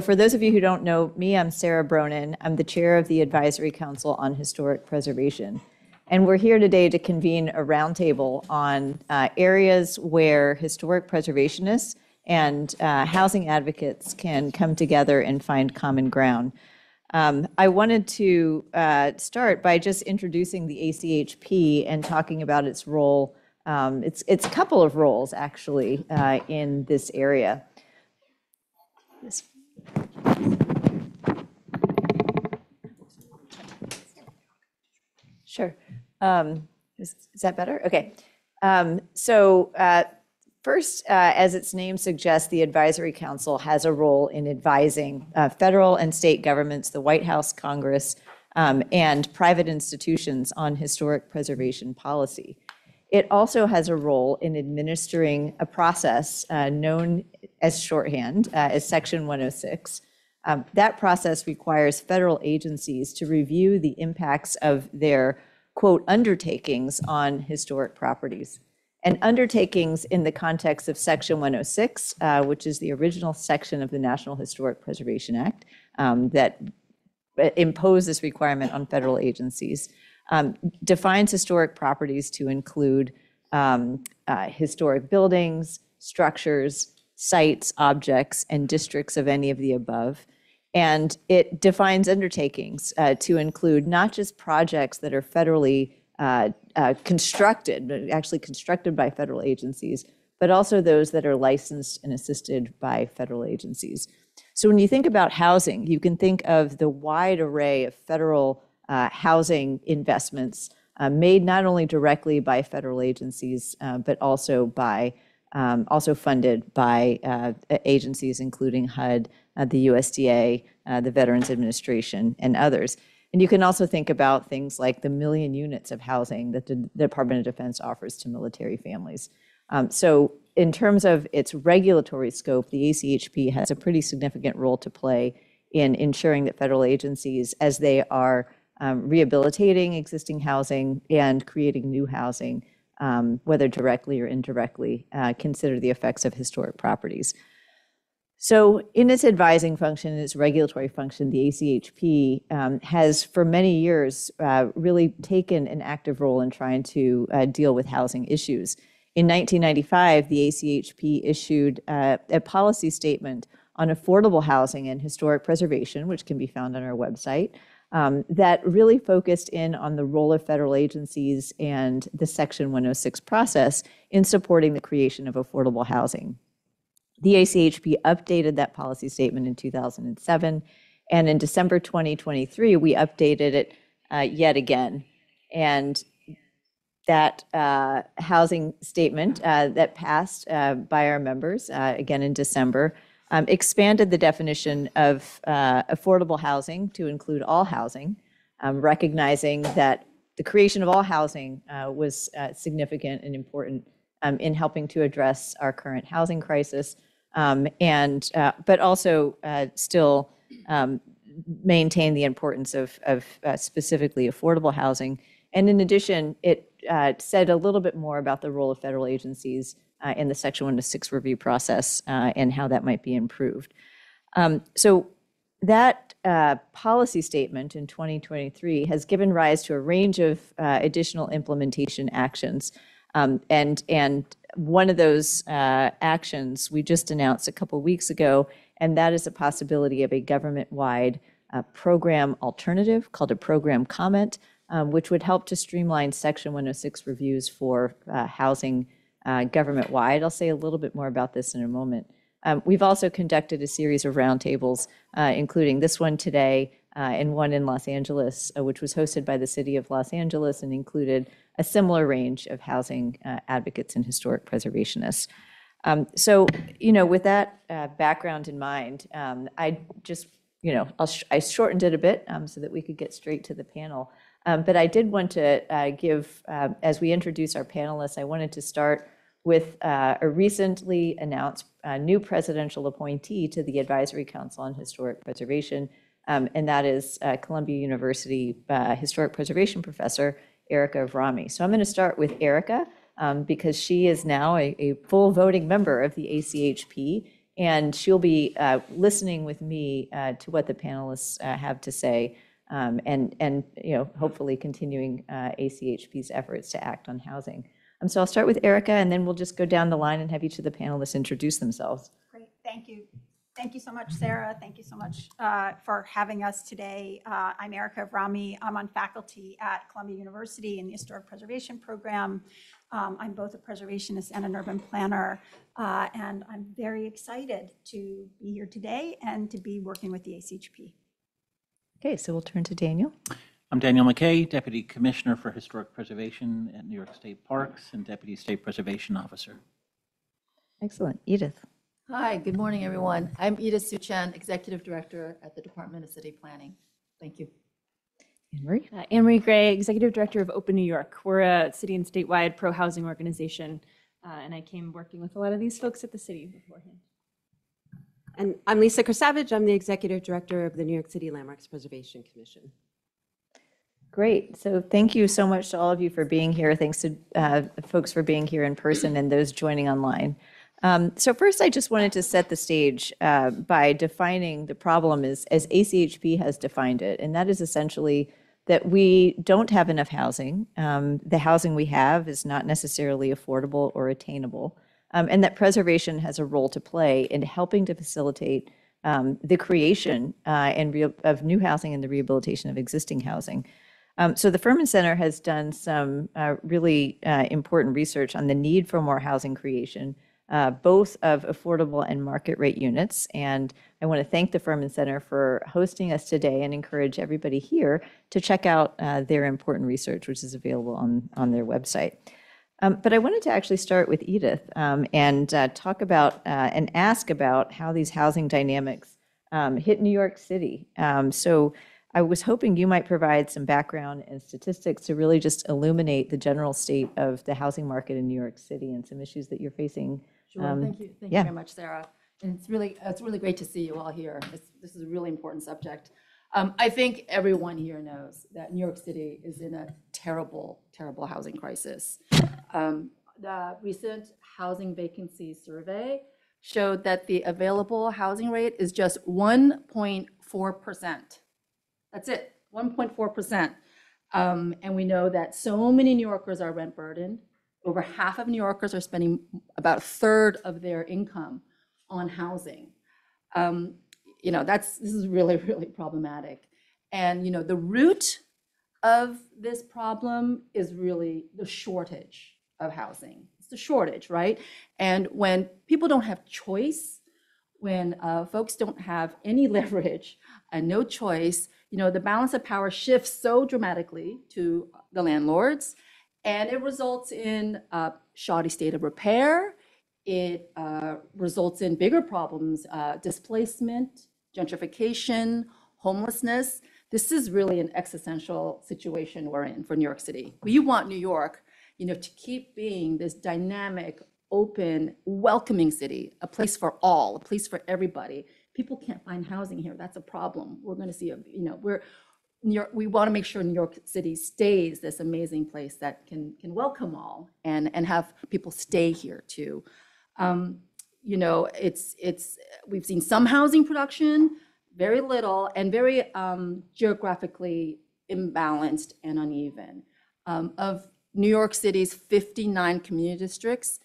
for those of you who don't know me, I'm Sara Bronin. I'm the chair of the Advisory Council on Historic Preservation. And we're here today to convene a roundtable on areas where historic preservationists and housing advocates can come together and find common ground. I wanted to start by just introducing the ACHP and talking about its role. It's a couple of roles, actually, in this area. Sure. Is that better? Okay. First, as its name suggests, the Advisory Council has a role in advising federal and state governments, the White House, Congress, and private institutions on historic preservation policy. It also has a role in administering a process known as shorthand as Section 106. That process requires federal agencies to review the impacts of their, quote, undertakings on historic properties. And undertakings in the context of Section 106, which is the original section of the National Historic Preservation Act that imposed this requirement on federal agencies, defines historic properties to include historic buildings, structures, sites, objects, and districts of any of the above. And it defines undertakings to include not just projects that are federally constructed, actually constructed by federal agencies, but also those that are licensed and assisted by federal agencies. So when you think about housing, you can think of the wide array of federal housing investments made not only directly by federal agencies, but also funded by agencies including HUD, the USDA, the Veterans Administration, and others. And you can also think about things like the 1 million units of housing that the Department of Defense offers to military families. So in terms of its regulatory scope, the ACHP has a pretty significant role to play in ensuring that federal agencies, as they are rehabilitating existing housing and creating new housing, whether directly or indirectly, consider the effects of historic properties. So in its advising function, its regulatory function, the ACHP has for many years really taken an active role in trying to deal with housing issues. In 1995, the ACHP issued a policy statement on affordable housing and historic preservation, which can be found on our website, that really focused in on the role of federal agencies and the Section 106 process in supporting the creation of affordable housing. The ACHP updated that policy statement in 2007, and in December 2023, we updated it yet again. And that housing statement that passed by our members, again in December, expanded the definition of affordable housing to include all housing, recognizing that the creation of all housing was significant and important in helping to address our current housing crisis, but also still maintain the importance of specifically affordable housing. And in addition, it said a little bit more about the role of federal agencies in the Section 106 review process and how that might be improved. So that policy statement in 2023 has given rise to a range of additional implementation actions. And one of those actions we just announced a couple weeks ago, and that is a possibility of a government-wide program alternative called a program comment, which would help to streamline Section 106 reviews for housing government-wide. I'll say a little bit more about this in a moment. We've also conducted a series of roundtables, including this one today and one in Los Angeles, which was hosted by the City of Los Angeles and included a similar range of housing advocates and historic preservationists. So, with that background in mind, I just, I shortened it a bit so that we could get straight to the panel. But I did want to give, as we introduce our panelists, I wanted to start with a recently announced new presidential appointee to the Advisory Council on Historic Preservation, and that is Columbia University Historic Preservation Professor Erica Avrami. So I'm going to start with Erica because she is now a full voting member of the ACHP And she'll be listening with me to what the panelists have to say, and hopefully continuing ACHP's efforts to act on housing. So I'll start with Erica, and then we'll just go down the line and have each of the panelists introduce themselves. Great, thank you. Thank you so much, Sarah. Thank you so much for having us today. I'm Erica Avrami. I'm on faculty at Columbia University in the Historic Preservation Program. I'm both a preservationist and an urban planner, and I'm very excited to be here today and to be working with the ACHP. Okay, so we'll turn to Daniel. I'm Daniel McKay, Deputy Commissioner for Historic Preservation at New York State Parks and Deputy State Preservation Officer. Excellent. Edith. Hi, good morning, everyone. I'm Edith Suchan, Executive Director at the Department of City Planning. Thank you. Anne-Marie. Anne-Marie Gray, Executive Director of Open New York. We're a city and statewide pro-housing organization, and I came working with a lot of these folks at the city beforehand. And I'm Lisa Kersavage. I'm the Executive Director of the New York City Landmarks Preservation Commission. Great. So thank you so much to all of you for being here. Thanks to folks for being here in person and those joining online. So first, I just wanted to set the stage by defining the problem as ACHP has defined it, and that is essentially that we don't have enough housing. The housing we have is not necessarily affordable or attainable, and that preservation has a role to play in helping to facilitate the creation of new housing and the rehabilitation of existing housing. So the Furman Center has done some really important research on the need for more housing creation, both of affordable and market rate units. And I want to thank the Furman Center for hosting us today and encourage everybody here to check out their important research, which is available on their website. But I wanted to actually start with Edith and talk about and ask about how these housing dynamics hit New York City. So I was hoping you might provide some background and statistics to really just illuminate the general state of the housing market in New York City and some issues that you're facing. Sure, thank you very much, Sarah. And it's really great to see you all here. This is a really important subject. I think everyone here knows that New York City is in a terrible, terrible housing crisis. The recent housing vacancy survey showed that the available housing rate is just 1.4%. That's it, 1.4%. And we know that so many New Yorkers are rent burdened. Over half of New Yorkers are spending about a third of their income on housing. This is really, really problematic. And, the root of this problem is really the shortage of housing. It's the shortage, right? And when people don't have choice, when folks don't have any leverage and no choice, the balance of power shifts so dramatically to the landlords, and it results in a shoddy state of repair. It results in bigger problems, displacement, gentrification, homelessness. This is really an existential situation we're in for New York City. We want New York, to keep being this dynamic, open, welcoming city, a place for all, a place for everybody. People can't find housing here. That's a problem. We're going to see, we want to make sure New York City stays this amazing place that can welcome all and have people stay here too. We've seen some housing production, very little, and very geographically imbalanced and uneven. Of New York City's 59 community districts,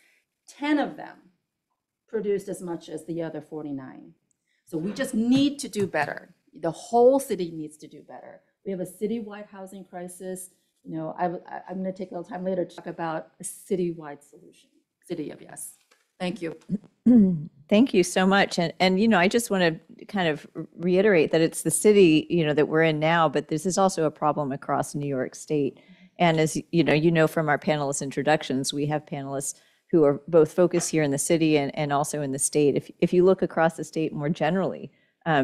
10 of them produced as much as the other 49. So we just need to do better. The whole city needs to do better. We have a citywide housing crisis. I'm going to take a little time later to talk about a citywide solution. City of yes. Thank you. Thank you so much. And I just want to kind of reiterate that it's the city, that we're in now, but this is also a problem across New York State. And as from our panelist introductions, we have panelists who are both focused here in the city and also in the state. If you look across the state more generally,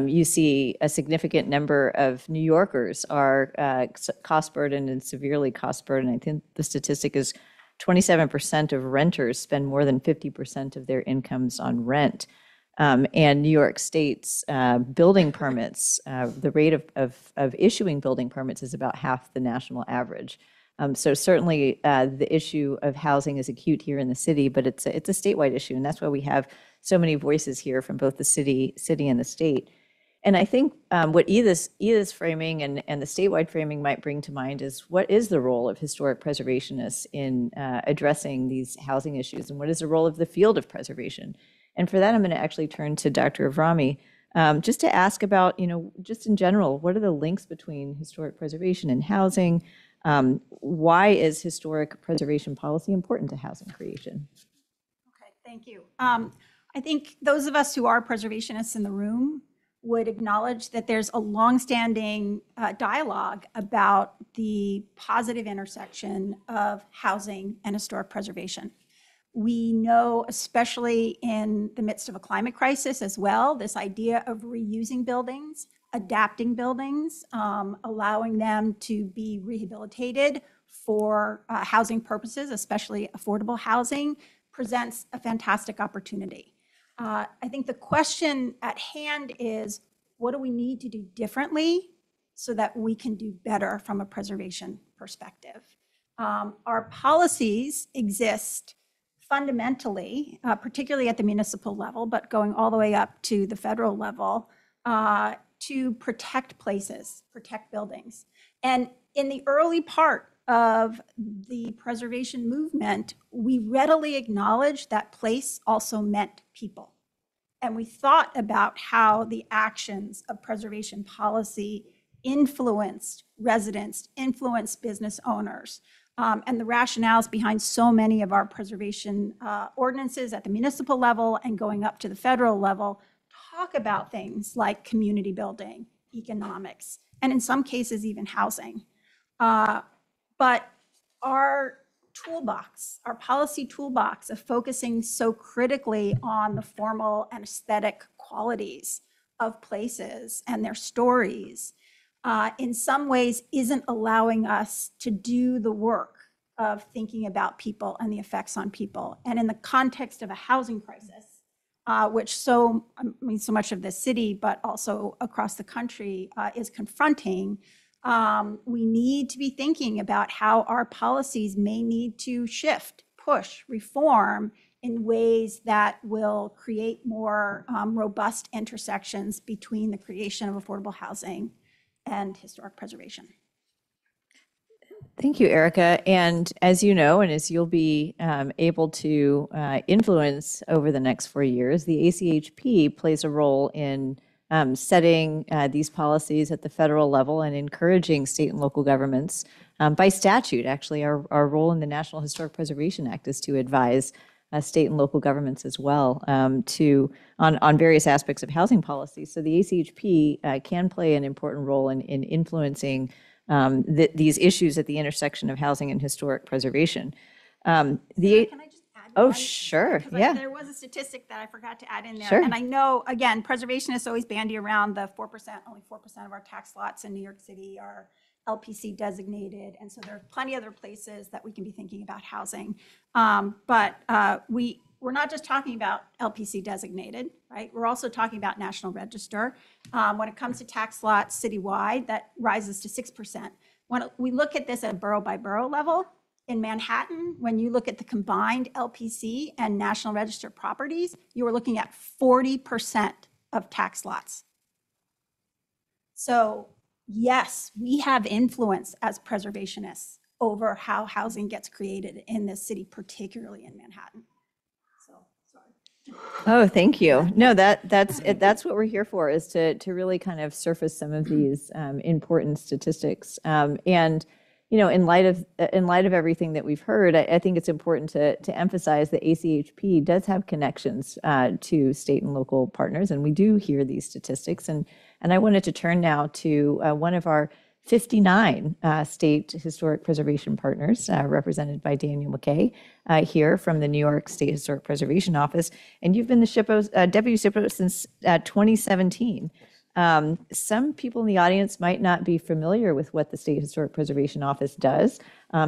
you see a significant number of New Yorkers are cost burdened and severely cost burdened. I think the statistic is 27% of renters spend more than 50% of their incomes on rent. And New York State's building permits, the rate of issuing building permits is about half the national average. So certainly the issue of housing is acute here in the city, but it's a statewide issue. And that's why we have so many voices here from both the city and the state. And I think what Edith's framing and the statewide framing might bring to mind is what is the role of historic preservationists in addressing these housing issues, and what is the role of the field of preservation? And for that, I'm going to actually turn to Dr. Avrami just to ask about, just in general, what are the links between historic preservation and housing? Why is historic preservation policy important to housing creation? Okay, thank you. I think those of us who are preservationists in the room would acknowledge that there's a longstanding dialogue about the positive intersection of housing and historic preservation. We know, especially in the midst of a climate crisis as well, this idea of reusing buildings, adapting buildings, allowing them to be rehabilitated for housing purposes, especially affordable housing, presents a fantastic opportunity. I think the question at hand is, what do we need to do differently so that we can do better from a preservation perspective? Our policies exist fundamentally, particularly at the municipal level, but going all the way up to the federal level, to protect places, protect buildings. And in the early part of the preservation movement, we readily acknowledged that place also meant people. And we thought about how the actions of preservation policy influenced residents, influenced business owners, and the rationales behind so many of our preservation ordinances at the municipal level and going up to the federal level talk about things like community building, economics, and in some cases even housing. But our toolbox, our policy toolbox of focusing so critically on the formal and aesthetic qualities of places and their stories, in some ways isn't allowing us to do the work of thinking about people and the effects on people. And in the context of a housing crisis, which so much of the city, but also across the country is confronting, we need to be thinking about how our policies may need to shift, push, reform in ways that will create more robust intersections between the creation of affordable housing and historic preservation. Thank you, Erica. And as you know, and as you'll be able to influence over the next 4 years, the ACHP plays a role in setting these policies at the federal level and encouraging state and local governments by statute. Actually, our role in the National Historic Preservation Act is to advise state and local governments as well on various aspects of housing policy. So the ACHP can play an important role in influencing these issues at the intersection of housing and historic preservation. Can I just add Oh, one? sure, Because yeah. there was a statistic that I forgot to add in there. Sure. And I know, again, preservationists always bandy around the 4%, only 4% of our tax lots in New York City are LPC designated. And so there are plenty of other places that we can be thinking about housing. But we're not just talking about LPC designated, right? We're also talking about National Register. When it comes to tax lots citywide, that rises to 6%. When we look at this at a borough by borough level, in Manhattan, when you look at the combined LPC and National Register properties, you are looking at 40% of tax lots. So yes, we have influence as preservationists over how housing gets created in this city, particularly in Manhattan. So, sorry. Oh, thank you. No, that's what we're here for, is to really kind of surface some of these important statistics. And in light of everything that we've heard, I think it's important to emphasize that ACHP does have connections to state and local partners, and we do hear these statistics. And I wanted to turn now to one of our 59 state historic preservation partners, represented by Daniel McKay here from the New York State Historic Preservation Office. And you've been the deputy SHPO since 2017. Some people in the audience might not be familiar with what the State Historic Preservation Office does.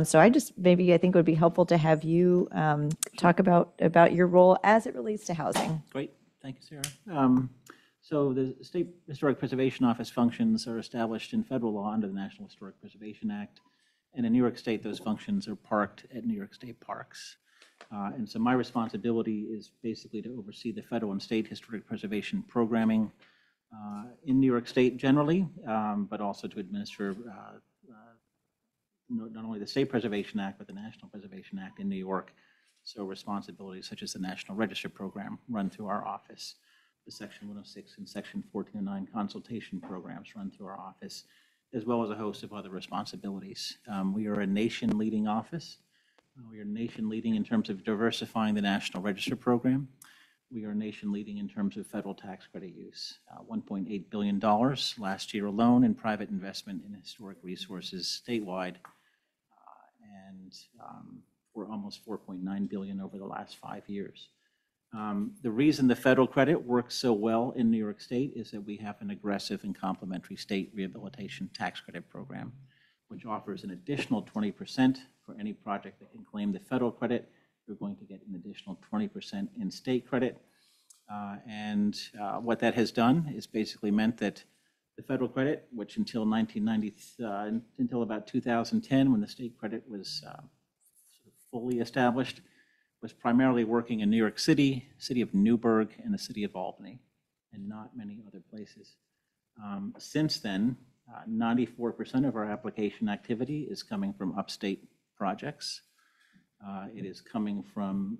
So I think it would be helpful to have you talk about your role as it relates to housing. Great, thank you, Sarah. So the State Historic Preservation Office functions are established in federal law under the National Historic Preservation Act. And in New York State, those functions are parked at New York State parks. And so my responsibility is basically to oversee the federal and state historic preservation programming in New York State generally, but also to administer not only the State Preservation Act, but the National Preservation Act in New York. So responsibilities such as the National Register program run through our office. The Section 106 and Section 1409 consultation programs run through our office, as well as a host of other responsibilities. We are a nation-leading office. We are nation-leading in terms of diversifying the National Register program. We are nation-leading in terms of federal tax credit use. $1.8 billion last year alone in private investment in historic resources statewide, and we're almost $4.9 billion over the last 5 years. The reason the federal credit works so well in New York State is that we have an aggressive and complementary state rehabilitation tax credit program, which offers an additional 20% for any project that can claim the federal credit. You're going to get an additional 20% in state credit. What that has done is basically meant that the federal credit, which until about 2010, when the state credit was sort of fully established, was primarily working in New York City, city of Newburgh, and the city of Albany, and not many other places. Since then, 94% of our application activity is coming from upstate projects. It is coming from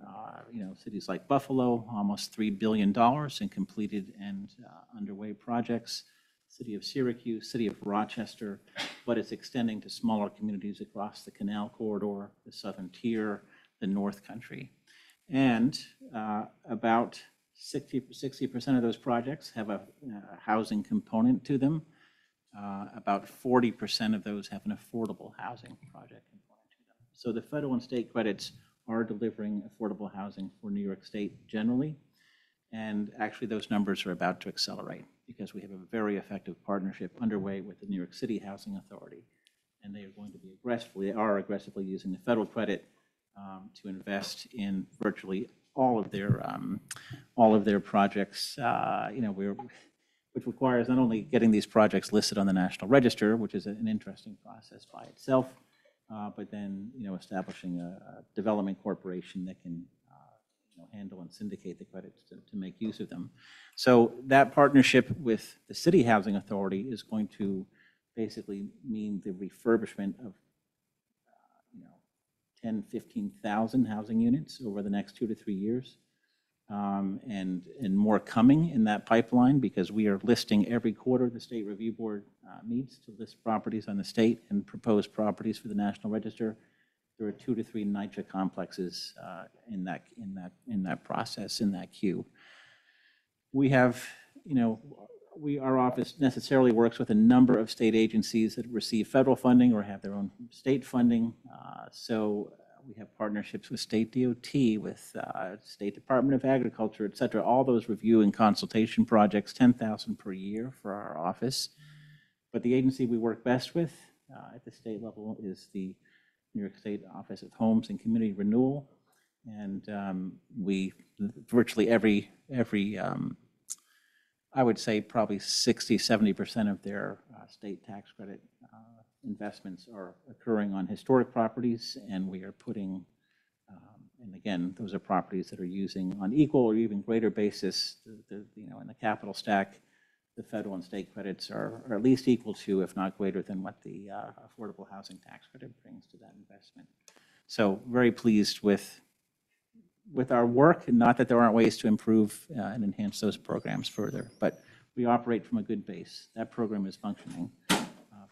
cities like Buffalo, almost $3 billion in completed and underway projects, city of Syracuse, city of Rochester, but it's extending to smaller communities across the Canal Corridor, the Southern Tier, the North Country. And about 60% of those projects have a housing component to them. About 40% of those have an affordable housing project component to them. So the federal and state credits are delivering affordable housing for New York State generally. And actually those numbers are about to accelerate because we have a very effective partnership underway with the New York City Housing Authority. And they are going to be aggressively using the federal credit to invest in virtually all of their projects. Which requires not only getting these projects listed on the National Register, which is an interesting process by itself, but then establishing a development corporation that can handle and syndicate the credits to make use of them. So that partnership with the City Housing Authority is going to basically mean the refurbishment of 10, 15,000 housing units over the next 2 to 3 years. And more coming in that pipeline because we are listing every quarter. The State Review Board meets to list properties on the state and propose properties for the National Register. There are 2 to 3 NYCHA complexes in that process, in that queue. We have, our office necessarily works with a number of state agencies that receive federal funding or have their own state funding. So we have partnerships with State DOT, with State Department of Agriculture, et cetera, all those review and consultation projects, 10,000 per year for our office. But the agency we work best with at the state level is the New York State Office of Homes and Community Renewal. And we virtually every I would say probably 60, 70% of their state tax credit investments are occurring on historic properties, and we are putting, and again, those are properties that are using on equal or even greater basis, in the capital stack, the federal and state credits are at least equal to, if not greater than what the affordable housing tax credit brings to that investment. So very pleased with our work, and not that there aren't ways to improve and enhance those programs further, but we operate from a good base. That program is functioning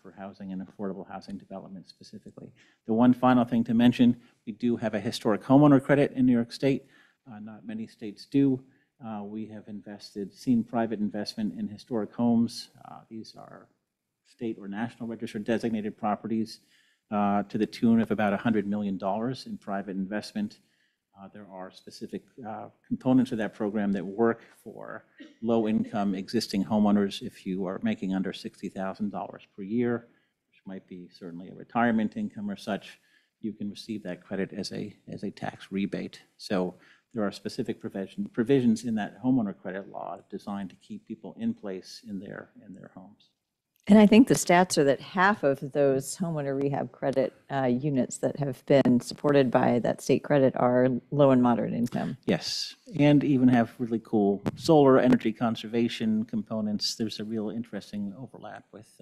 for housing and affordable housing development specifically. The one final thing to mention, we do have a historic homeowner credit in New York State. Not many states do. We have seen private investment in historic homes. These are state or national register designated properties to the tune of about $100 million in private investment. There are specific components of that program that work for low-income existing homeowners. If you are making under $60,000 per year, which might be certainly a retirement income or such, you can receive that credit as a tax rebate. So there are specific provisions in that homeowner credit law designed to keep people in place in their homes. And I think the stats are that half of those homeowner rehab credit units that have been supported by that state credit are low and moderate income. Yes, and even have really cool solar energy conservation components. There's a real interesting overlap with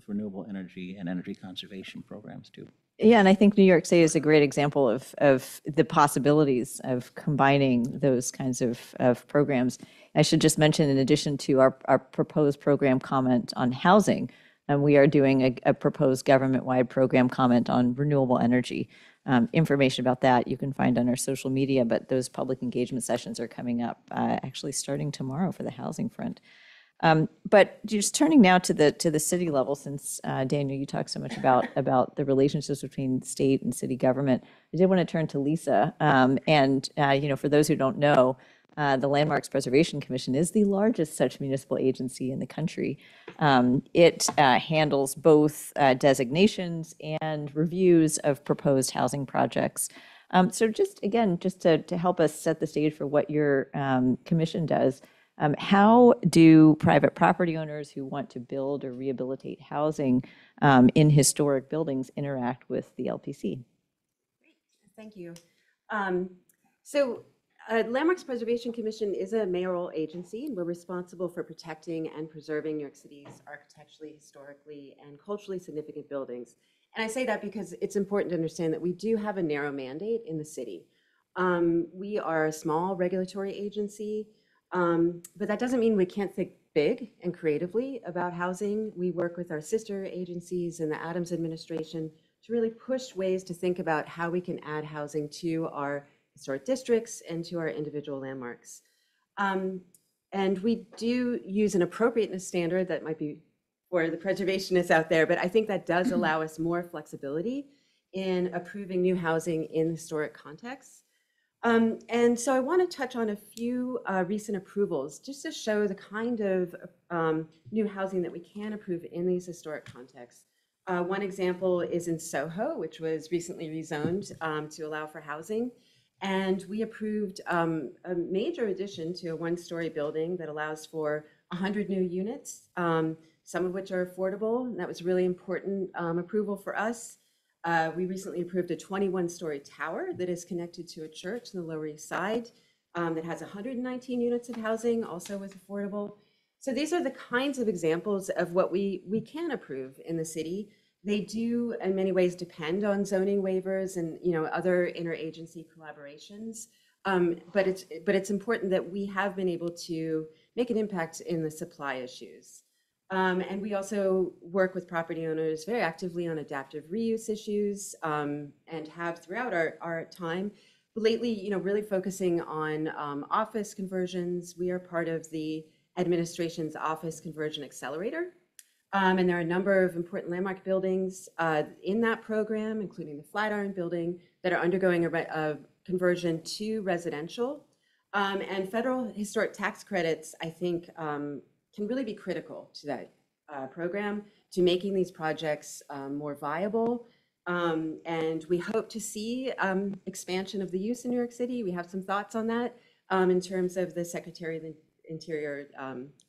renewable energy and energy conservation programs too. Yeah, and I think New York City is a great example of the possibilities of combining those kinds of programs. I should just mention, in addition to our proposed program comment on housing, we are doing a proposed government-wide program comment on renewable energy. Information about that you can find on our social media, but those public engagement sessions are coming up actually starting tomorrow for the housing front. But just turning now to the city level, since Daniel, you talked so much about the relationships between state and city government, I did want to turn to Lisa. For those who don't know, the Landmarks Preservation Commission is the largest such municipal agency in the country. It handles both designations and reviews of proposed housing projects. So just to help us set the stage for what your commission does, how do private property owners who want to build or rehabilitate housing in historic buildings interact with the LPC? Thank you. Landmarks Preservation Commission is a mayoral agency, and we're responsible for protecting and preserving New York City's architecturally, historically, and culturally significant buildings. And I say that because it's important to understand that we do have a narrow mandate in the city. We are a small regulatory agency, but that doesn't mean we can't think big and creatively about housing. We work with our sister agencies and the Adams administration to really push ways to think about how we can add housing to our historic districts and to our individual landmarks. And we do use an appropriateness standard that might be for the preservationists out there, but I think that does allow us more flexibility in approving new housing in historic contexts. And so I want to touch on a few recent approvals just to show the kind of new housing that we can approve in these historic contexts. One example is in Soho, which was recently rezoned to allow for housing. And we approved a major addition to a one-story building that allows for 100 new units, some of which are affordable. And that was really important approval for us. We recently approved a 21-story tower that is connected to a church in the Lower East Side that has 119 units of housing, also was affordable. So these are the kinds of examples of what we can approve in the city. They do, in many ways, depend on zoning waivers and other interagency collaborations. But it's important that we have been able to make an impact in the supply issues. And we also work with property owners very actively on adaptive reuse issues and have throughout our time. But lately, really focusing on office conversions. We are part of the administration's Office Conversion Accelerator. And there are a number of important landmark buildings in that program, including the Flatiron Building, that are undergoing a conversion to residential. And federal historic tax credits, I think, can really be critical to that program, to making these projects more viable. And we hope to see expansion of the use in New York City. We have some thoughts on that in terms of the Secretary of the Interior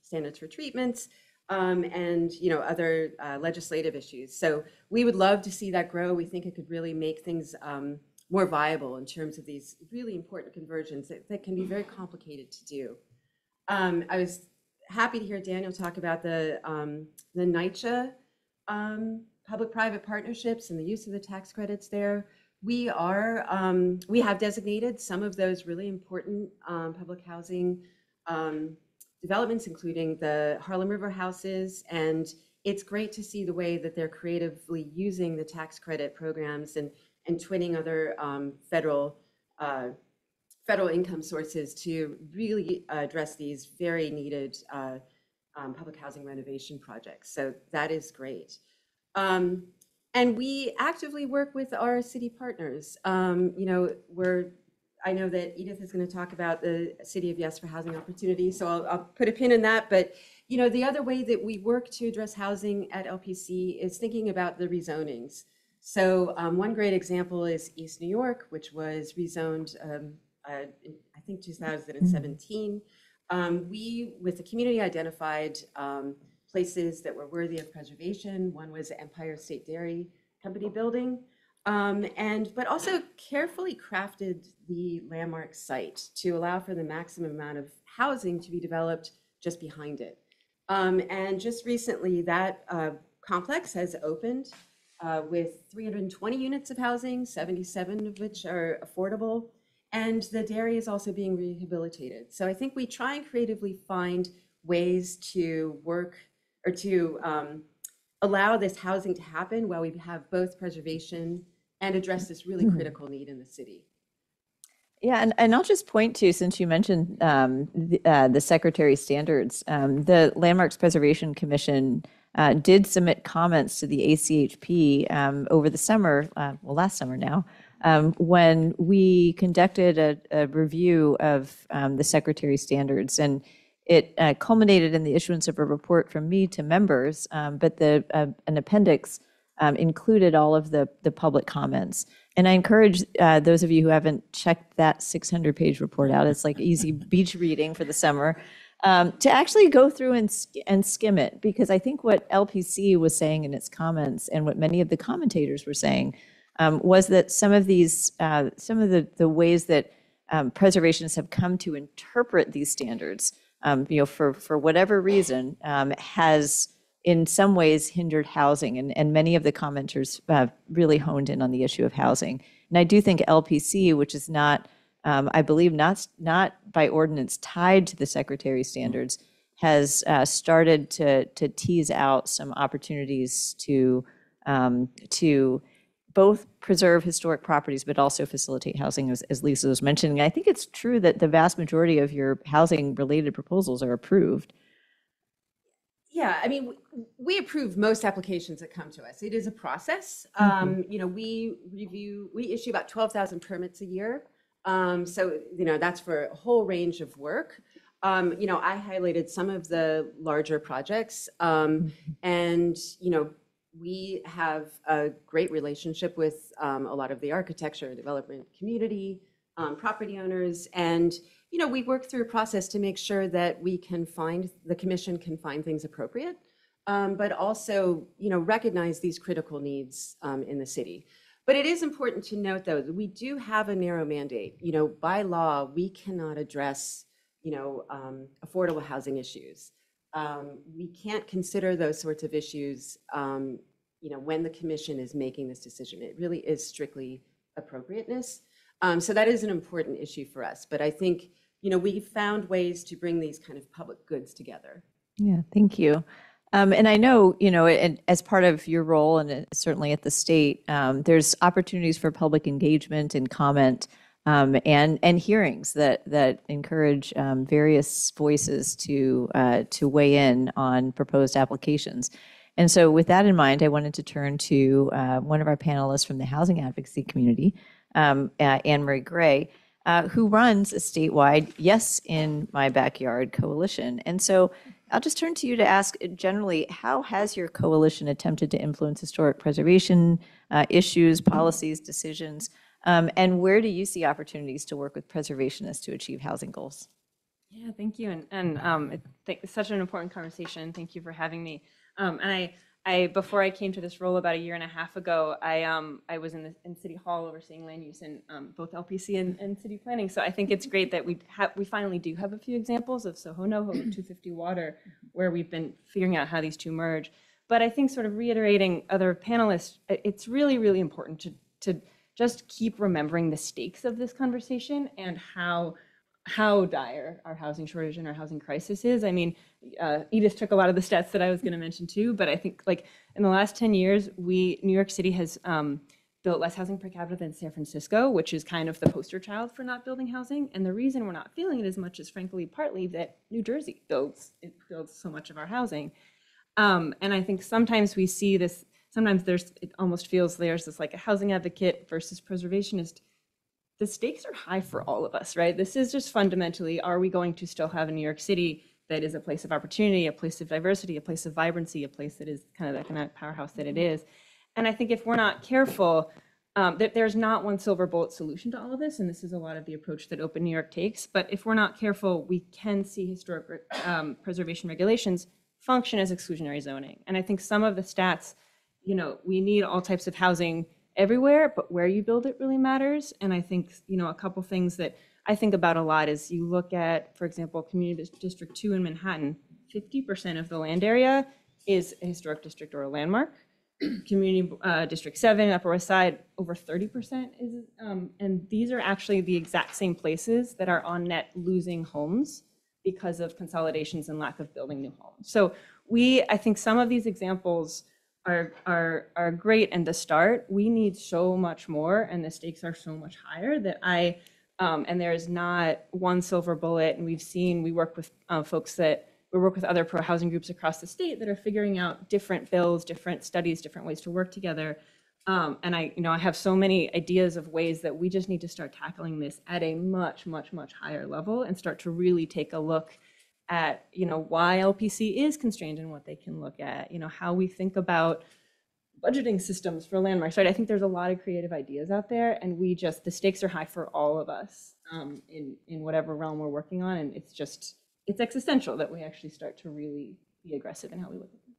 standards for treatments and other legislative issues. So we would love to see that grow. We think it could really make things more viable in terms of these really important conversions that can be very complicated to do. I was happy to hear Daniel talk about the NYCHA public-private partnerships and the use of the tax credits there. We have designated some of those really important public housing developments, including the Harlem River houses, and it's great to see the way that they're creatively using the tax credit programs and twinning other federal income sources to really address these very needed public housing renovation projects. So that is great. And we actively work with our city partners. I know that Edith is going to talk about the City of Yes for Housing Opportunity, so I'll put a pin in that. But the other way that we work to address housing at LPC is thinking about the rezonings. So one great example is East New York, which was rezoned, I think 2017. We, with the community, identified places that were worthy of preservation. One was the Empire State Dairy Company building, but also carefully crafted the landmark site to allow for the maximum amount of housing to be developed just behind it. And just recently, that complex has opened with 320 units of housing, 77 of which are affordable. And the dairy is also being rehabilitated. So I think we try and creatively find ways to work or to allow this housing to happen while we have both preservation and address this really critical need in the city. Yeah, and I'll just point to, since you mentioned the Secretary's standards, the Landmarks Preservation Commission did submit comments to the ACHP over the summer, well, last summer now, when we conducted a review of the Secretary's standards. And it culminated in the issuance of a report from me to members, but an appendix included all of the public comments. And I encourage those of you who haven't checked that 600-page report out, it's like easy beach reading for the summer, to actually go through and skim it. Because I think what LPC was saying in its comments and what many of the commentators were saying was that some of the ways that preservationists have come to interpret these standards, for whatever reason, has in some ways hindered housing, and many of the commenters really honed in on the issue of housing. And I do think LPC, which is not, I believe, not by ordinance tied to the Secretary's standards, has started to tease out some opportunities to both preserve historic properties, but also facilitate housing, as Lisa was mentioning. I think it's true that the vast majority of your housing-related proposals are approved. Yeah, I mean, we approve most applications that come to us. It is a process. We issue about 12,000 permits a year. So, that's for a whole range of work. I highlighted some of the larger projects, and, we have a great relationship with a lot of the architecture and development community, property owners, and we work through a process to make sure that the commission can find things appropriate, but also, recognize these critical needs in the city. But it is important to note, though, that we do have a narrow mandate. By law, we cannot address, affordable housing issues. We can't consider those sorts of issues, when the commission is making this decision. It really is strictly appropriateness. So that is an important issue for us. But I think, we found ways to bring these kind of public goods together. Yeah, thank you. And I know, and as part of your role, and certainly at the state, there's opportunities for public engagement and comment, and hearings that encourage various voices to weigh in on proposed applications. And so with that in mind, I wanted to turn to one of our panelists from the housing advocacy community, Anne Marie Gray, who runs a statewide Yes in My Backyard coalition. And so I'll just turn to you to ask generally, how has your coalition attempted to influence historic preservation issues, policies, decisions, and where do you see opportunities to work with preservationists to achieve housing goals? Yeah, thank you. And it's such an important conversation. Thank you for having me. And I before I came to this role about a year and a half ago, I was in City Hall overseeing land use in both LPC and city planning. So I think it's great that we finally do have a few examples of Soho NoHo and 250 Water, where we've been figuring out how these two merge. But I think, sort of reiterating other panelists, it's really, really important to just keep remembering the stakes of this conversation and how dire our housing shortage and our housing crisis is. I mean, Edith took a lot of the stats that I was going to mention too, but I think, like, in the last 10 years, New York City has built less housing per capita than San Francisco, which is kind of the poster child for not building housing. And the reason we're not feeling it as much is, frankly, partly that New Jersey builds so much of our housing. And I think sometimes we see this, it almost feels there's this, like, a housing advocate versus preservationist. The stakes are high for all of us, right? This is just fundamentally, are we going to still have a New York City that is a place of opportunity, a place of diversity, a place of vibrancy, a place that is kind of the economic powerhouse that it is? And I think if we're not careful, that there's not one silver bullet solution to all of this, and this is a lot of the approach that Open New York takes, but if we're not careful, we can see historic preservation regulations function as exclusionary zoning. And I think some of the stats, we need all types of housing everywhere, but where you build it really matters. And I think, a couple things that I think about a lot is you look at, for example, Community District 2 in Manhattan, 50% of the land area is a historic district or a landmark. Community District 7, Upper West Side, over 30% is, and these are actually the exact same places that are on net losing homes because of consolidations and lack of building new homes. So I think some of these examples are great and the start. We need so much more, and the stakes are so much higher that and there is not one silver bullet. And we work with folks we work with other pro-housing groups across the state that are figuring out different bills, different studies, different ways to work together. And I have so many ideas of ways that we just need to start tackling this at a much, much, much higher level and start to really take a look at, why LPC is constrained in what they can look at, how we think about budgeting systems for landmarks, right? I think there's a lot of creative ideas out there, and the stakes are high for all of us in whatever realm we're working on. And it's existential that we actually start to really be aggressive in how we look at this.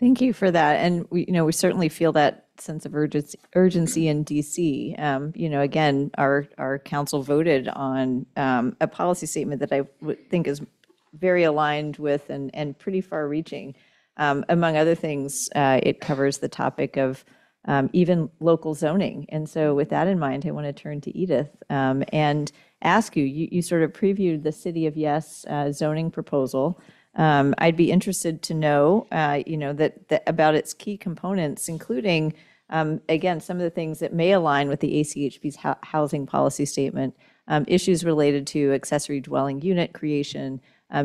Thank you for that. And we certainly feel that sense of urgency in DC. Again, our council voted on a policy statement that I would think is very aligned with and pretty far reaching. Among other things, it covers the topic of even local zoning. And so with that in mind, I want to turn to Edith and ask you sort of previewed the City of Yes zoning proposal. I'd be interested to know, that about its key components, including, again, some of the things that may align with the ACHP's housing policy statement, issues related to accessory dwelling unit creation,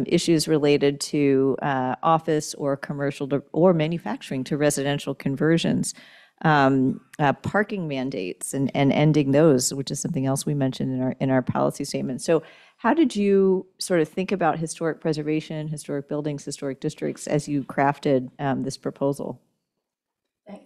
issues related to office or commercial or manufacturing to residential conversions, parking mandates and ending those, which is something else we mentioned in our policy statement. So how did you sort of think about historic preservation, historic buildings, historic districts as you crafted this proposal?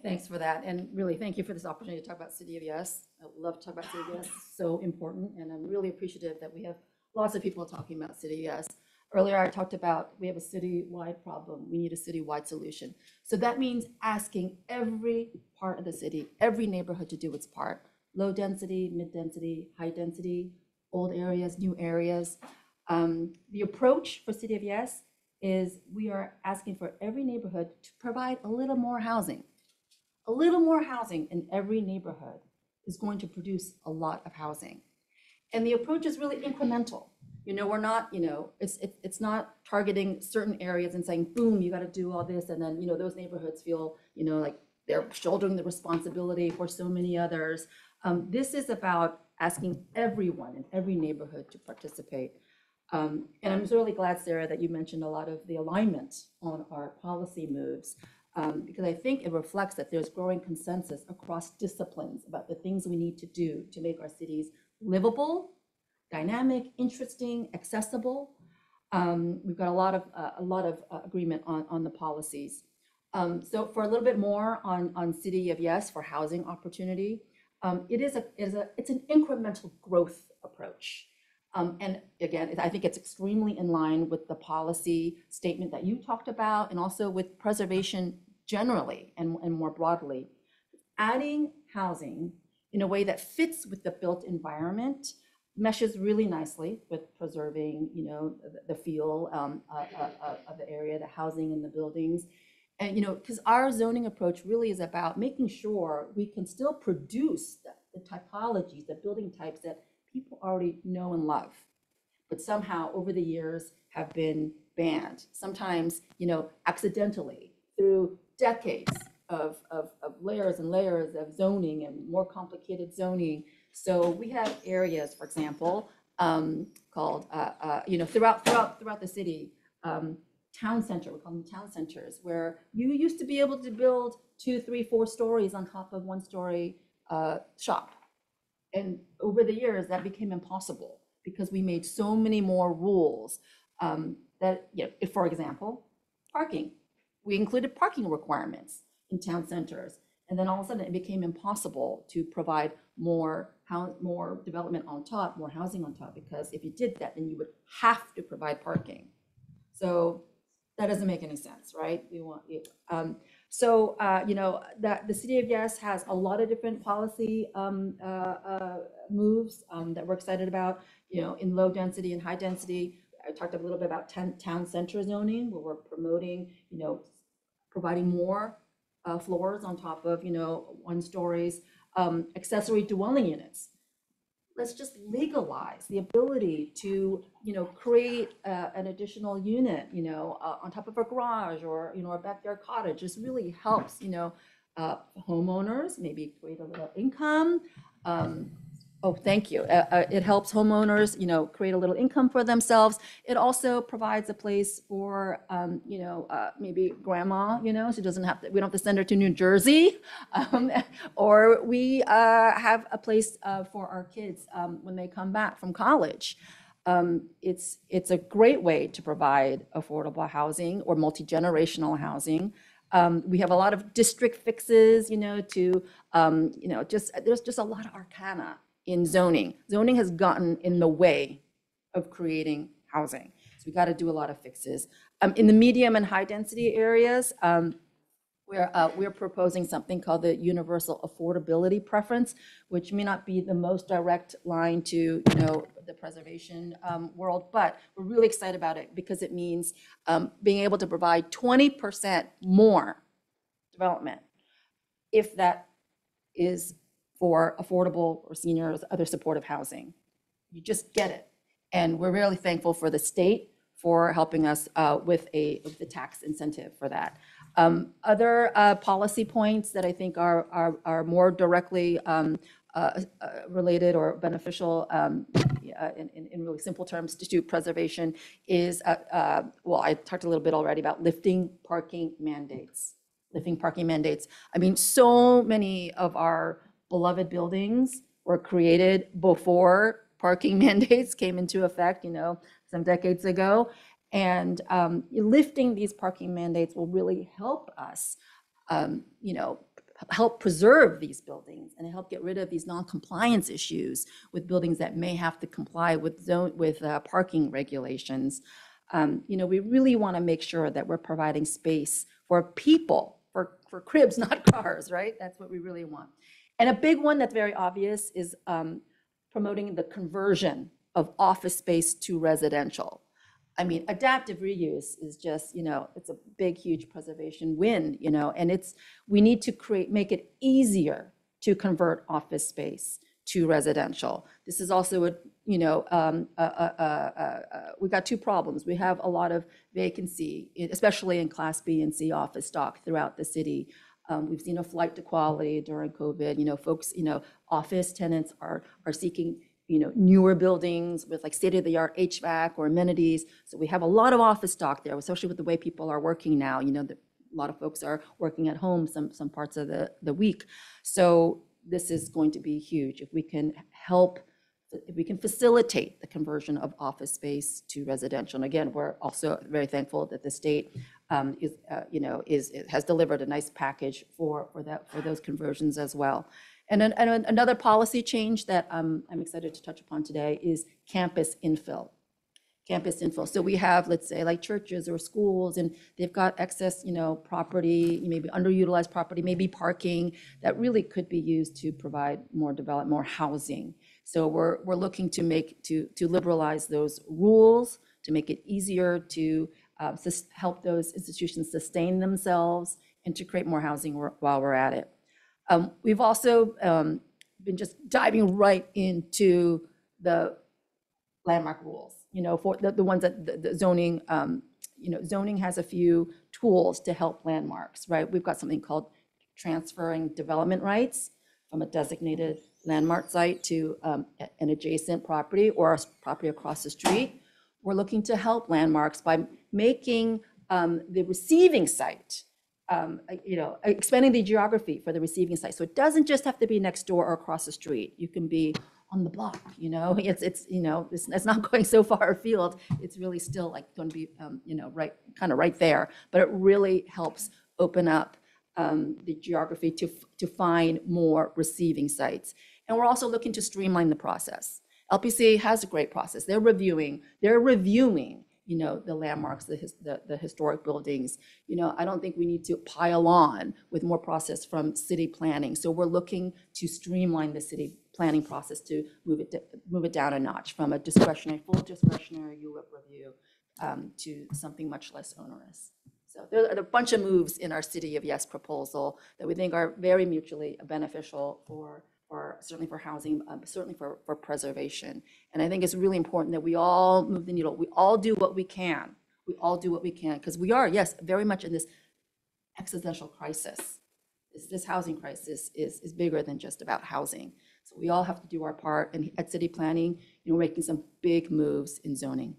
Thanks for that. And really, thank you for this opportunity to talk about City of Yes. I love to talk about City of Yes. It's so important. And I'm really appreciative that we have lots of people talking about City of Yes. Earlier, I talked about we have a city-wide problem. We need a city-wide solution. So that means asking every part of the city, every neighborhood to do its part. Low density, mid density, high density, old areas, new areas. The approach for City of Yes is we are asking for every neighborhood to provide a little more housing. A little more housing in every neighborhood is going to produce a lot of housing. And the approach is really incremental. We're not, it's not targeting certain areas and saying, boom, you got to do all this. And then, those neighborhoods feel, like they're shouldering the responsibility for so many others. This is about asking everyone in every neighborhood to participate. And I'm really glad, Sarah, that you mentioned a lot of the alignment on our policy moves, because I think it reflects that there's growing consensus across disciplines about the things we need to do to make our cities livable, dynamic, interesting, accessible. We've got a lot of agreement on the policies. So for a little bit more on City of Yes for housing opportunity, it's an incremental growth approach. And again, I think it's extremely in line with the policy statement that you talked about, and also with preservation generally and more broadly. Adding housing in a way that fits with the built environment meshes really nicely with preserving, the feel of the area, the housing and the buildings. And, because our zoning approach really is about making sure we can still produce the typologies, the building types that people already know and love, but somehow over the years have been banned, sometimes, accidentally through decades of layers and layers of zoning and more complicated zoning. So we have areas, for example, called, throughout the city, town center, we call them town centers, where you used to be able to build 2, 3, 4 stories on top of 1-story shop. And over the years, that became impossible because we made so many more rules that, if, for example, parking, we included parking requirements in town centers. And then all of a sudden it became impossible to provide more development on top, more housing on top, because if you did that, then you would have to provide parking. So That doesn't make any sense, right? We want, so, that the City of Yes has a lot of different policy moves that we're excited about, in low density and high density. I talked a little bit about town center zoning, where we're promoting, providing more floors on top of, 1 stories, accessory dwelling units. Let's just legalize the ability to, create an additional unit, on top of a garage or, a backyard cottage. This really helps, homeowners maybe create a little income. Oh, thank you. It helps homeowners, create a little income for themselves. It also provides a place for, maybe grandma, she doesn't have to, we don't have to send her to New Jersey. Or we have a place for our kids when they come back from college. It's a great way to provide affordable housing or multi-generational housing. We have a lot of district fixes, there's just a lot of arcana in zoning. Zoning has gotten in the way of creating housing. So we got to do a lot of fixes. In the medium and high density areas, we're proposing something called the universal affordability preference, which may not be the most direct line to, the preservation world, but we're really excited about it because it means being able to provide 20% more development if that is for affordable or seniors, other supportive housing. You just get it. And we're really thankful for the state for helping us with the tax incentive for that. Other policy points that I think are more directly related or beneficial in really simple terms to preservation is, well, I talked a little bit already about lifting parking mandates. I mean, so many of our beloved buildings were created before parking mandates came into effect, some decades ago. And lifting these parking mandates will really help us, help preserve these buildings and help get rid of these non-compliance issues with buildings that may have to comply with parking regulations. We really want to make sure that we're providing space for people, for cribs, not cars, right? That's what we really want. And a big one that's very obvious is promoting the conversion of office space to residential. I mean, adaptive reuse is just, it's a big, huge preservation win, and we need to make it easier to convert office space to residential. This is also we've got 2 problems. We have a lot of vacancy, especially in Class B and C office stock throughout the city. We've seen a flight to quality during COVID. Folks, office tenants are seeking, newer buildings with like state-of-the-art HVAC or amenities. So we have a lot of office stock there, especially with the way people are working now. A lot of folks are working at home some parts of the week. So this is going to be huge. If we can facilitate the conversion of office space to residential. And again, we're also very thankful that the state has delivered a nice package for those conversions as well. And another policy change that I'm excited to touch upon today is campus infill. So we have, let's say, like churches or schools, and they've got excess, property, maybe underutilized property, maybe parking that really could be used to provide more housing. So we're looking to liberalize those rules, to make it easier to help those institutions sustain themselves and to create more housing while we're at it. We've also been just diving right into the landmark rules, for the ones that the zoning, zoning has a few tools to help landmarks, right? We've got something called transferring development rights from a designated landmark site to an adjacent property or a property across the street. We're looking to help landmarks by making the receiving site, expanding the geography for the receiving site. So it doesn't just have to be next door or across the street. You can be on the block, it's not going so far afield. It's really still like going to be, right there. But it really helps open up the geography to find more receiving sites. And we're also looking to streamline the process. LPCA has a great process. They're reviewing you know, the landmarks, the historic buildings. You know, I don't think we need to pile on with more process from city planning. So we're looking to streamline the city planning process to move it down a notch from a full discretionary ULIP review to something much less onerous. So there are a bunch of moves in our City of Yes proposal that we think are very mutually beneficial for certainly for housing, certainly for preservation. And I think it's really important that we all move the needle. We all do what we can. We all do what we can, because we are, yes, very much in this existential crisis. This housing crisis is bigger than just about housing. So we all have to do our part. And at city planning, you know, we're making some big moves in zoning.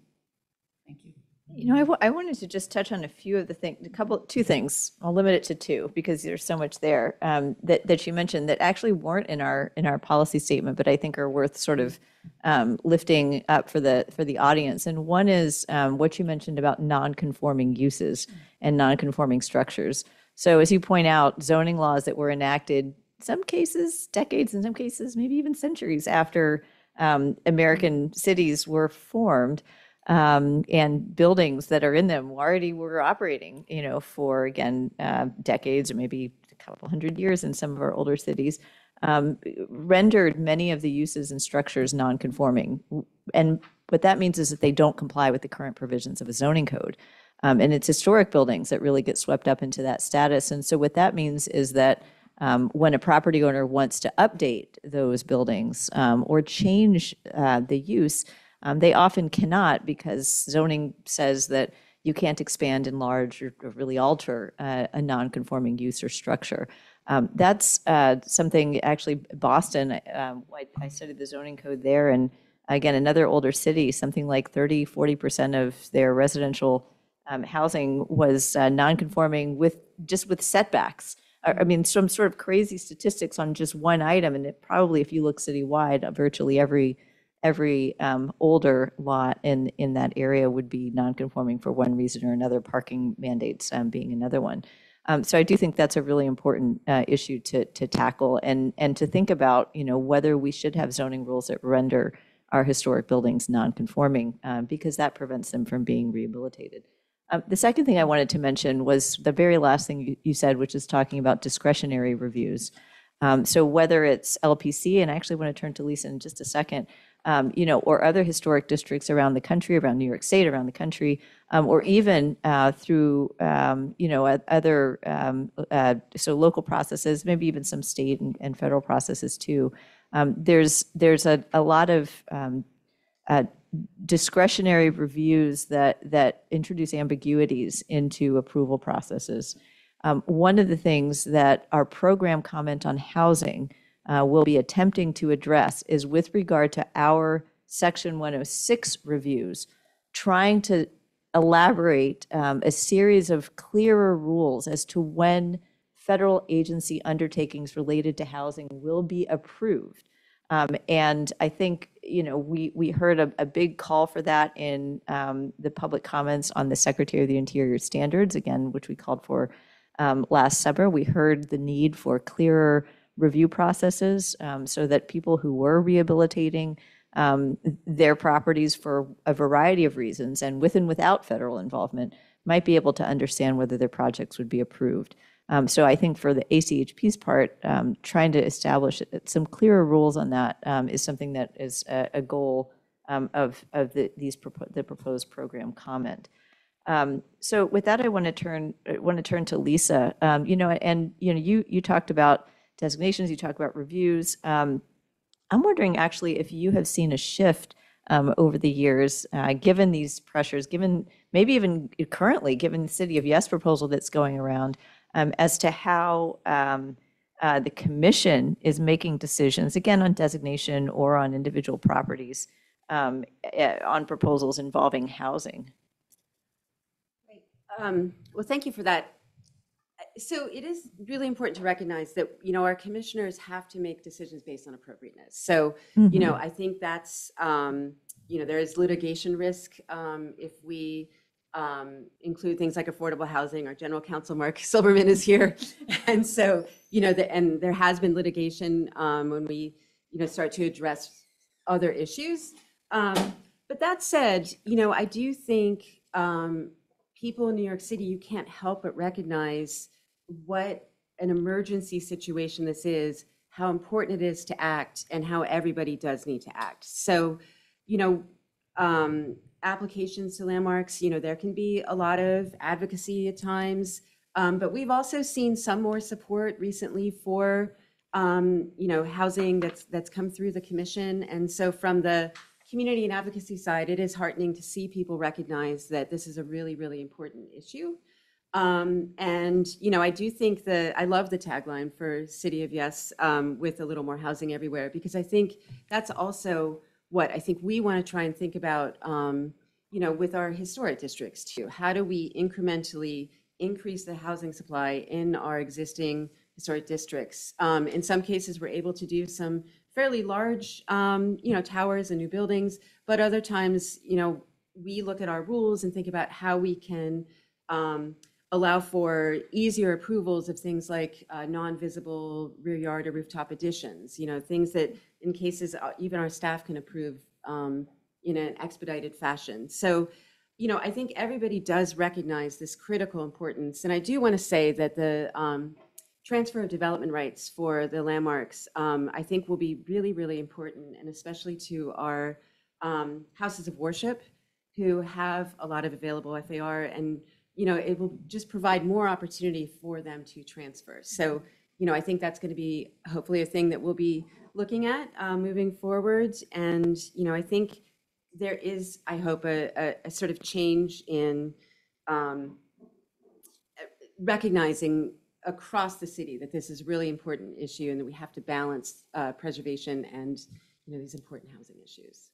Thank you. You know, I wanted to just touch on a few of the things, two things. I'll limit it to two because there's so much there that you mentioned that actually weren't in our policy statement, but I think are worth sort of lifting up for the audience. And one is what you mentioned about non-conforming uses and non-conforming structures. So as you point out, zoning laws that were enacted, some cases decades, in some cases maybe even centuries after American cities were formed. And buildings that are in them already were operating, you know, for, again, decades or maybe a couple hundred years in some of our older cities, rendered many of the uses and structures non-conforming. And what that means is that they don't comply with the current provisions of a zoning code. And it's historic buildings that really get swept up into that status. And so what that means is that when a property owner wants to update those buildings or change the use, they often cannot, because zoning says that you can't expand, enlarge, or really alter a non-conforming use or structure. That's something, actually, Boston, I studied the zoning code there, and again, another older city, something like 30–40% of their residential housing was non-conforming with setbacks. I mean, some sort of crazy statistics on just one item, and it probably, if you look citywide, virtually every older lot in that area would be non-conforming for one reason or another, parking mandates being another one. So I do think that's a really important issue to tackle and to think about, you know, whether we should have zoning rules that render our historic buildings non-conforming, because that prevents them from being rehabilitated. The second thing I wanted to mention was the very last thing you said, which is talking about discretionary reviews. So whether it's LPC, and I actually want to turn to Lisa in just a second, you know, or other historic districts around the country, around New York State, around the country, or even through, you know, other, so local processes, maybe even some state and federal processes too. There's a lot of discretionary reviews that introduce ambiguities into approval processes. One of the things that our program comment on housing will be attempting to address is with regard to our Section 106 reviews, trying to elaborate a series of clearer rules as to when federal agency undertakings related to housing will be approved. And I think, you know, we heard a big call for that in the public comments on the Secretary of the Interior standards, again, which we called for last summer. We heard the need for clearer review processes so that people who were rehabilitating their properties for a variety of reasons and with and without federal involvement might be able to understand whether their projects would be approved. So I think for the ACHP's part, trying to establish some clearer rules on that is something that is a goal of the proposed program comment. So with that, I want to turn to Lisa. You know, and you know, you talked about designations, you talk about reviews. I'm wondering actually if you have seen a shift over the years, given these pressures, given maybe even currently, given the City of Yes proposal that's going around, as to how the commission is making decisions, again, on designation or on individual properties, on proposals involving housing. Well, thank you for that. So it is really important to recognize that, you know, our commissioners have to make decisions based on appropriateness. So, you know, I think that's, you know, there is litigation risk if we include things like affordable housing. Our general counsel, Mark Silberman, is here. And so, you know, and there has been litigation when we, you know, start to address other issues. But that said, I do think people in New York City, you can't help but recognize what an emergency situation this is, how important it is to act, and how everybody does need to act. So, you know, applications to landmarks, there can be a lot of advocacy at times, but we've also seen some more support recently for, housing that's come through the commission. And so from the community and advocacy side, it is heartening to see people recognize that this is a really, really important issue. I do think I love the tagline for City of Yes, with a little more housing everywhere, because I think that's also what I think we want to try and think about, with our historic districts too. How do we incrementally increase the housing supply in our existing historic districts? In some cases, we're able to do some fairly large, towers and new buildings, but other times, we look at our rules and think about how we can allow for easier approvals of things like non-visible rear yard or rooftop additions, things that in cases even our staff can approve in an expedited fashion. So, I think everybody does recognize this critical importance. And I do want to say that the transfer of development rights for the landmarks, I think will be really, really important, and especially to our houses of worship who have a lot of available FAR, and it will just provide more opportunity for them to transfer. So, I think that's going to be hopefully a thing that we'll be looking at moving forward. And, I think there is, I hope, a sort of change in recognizing across the city that this is a really important issue and that we have to balance preservation and, these important housing issues.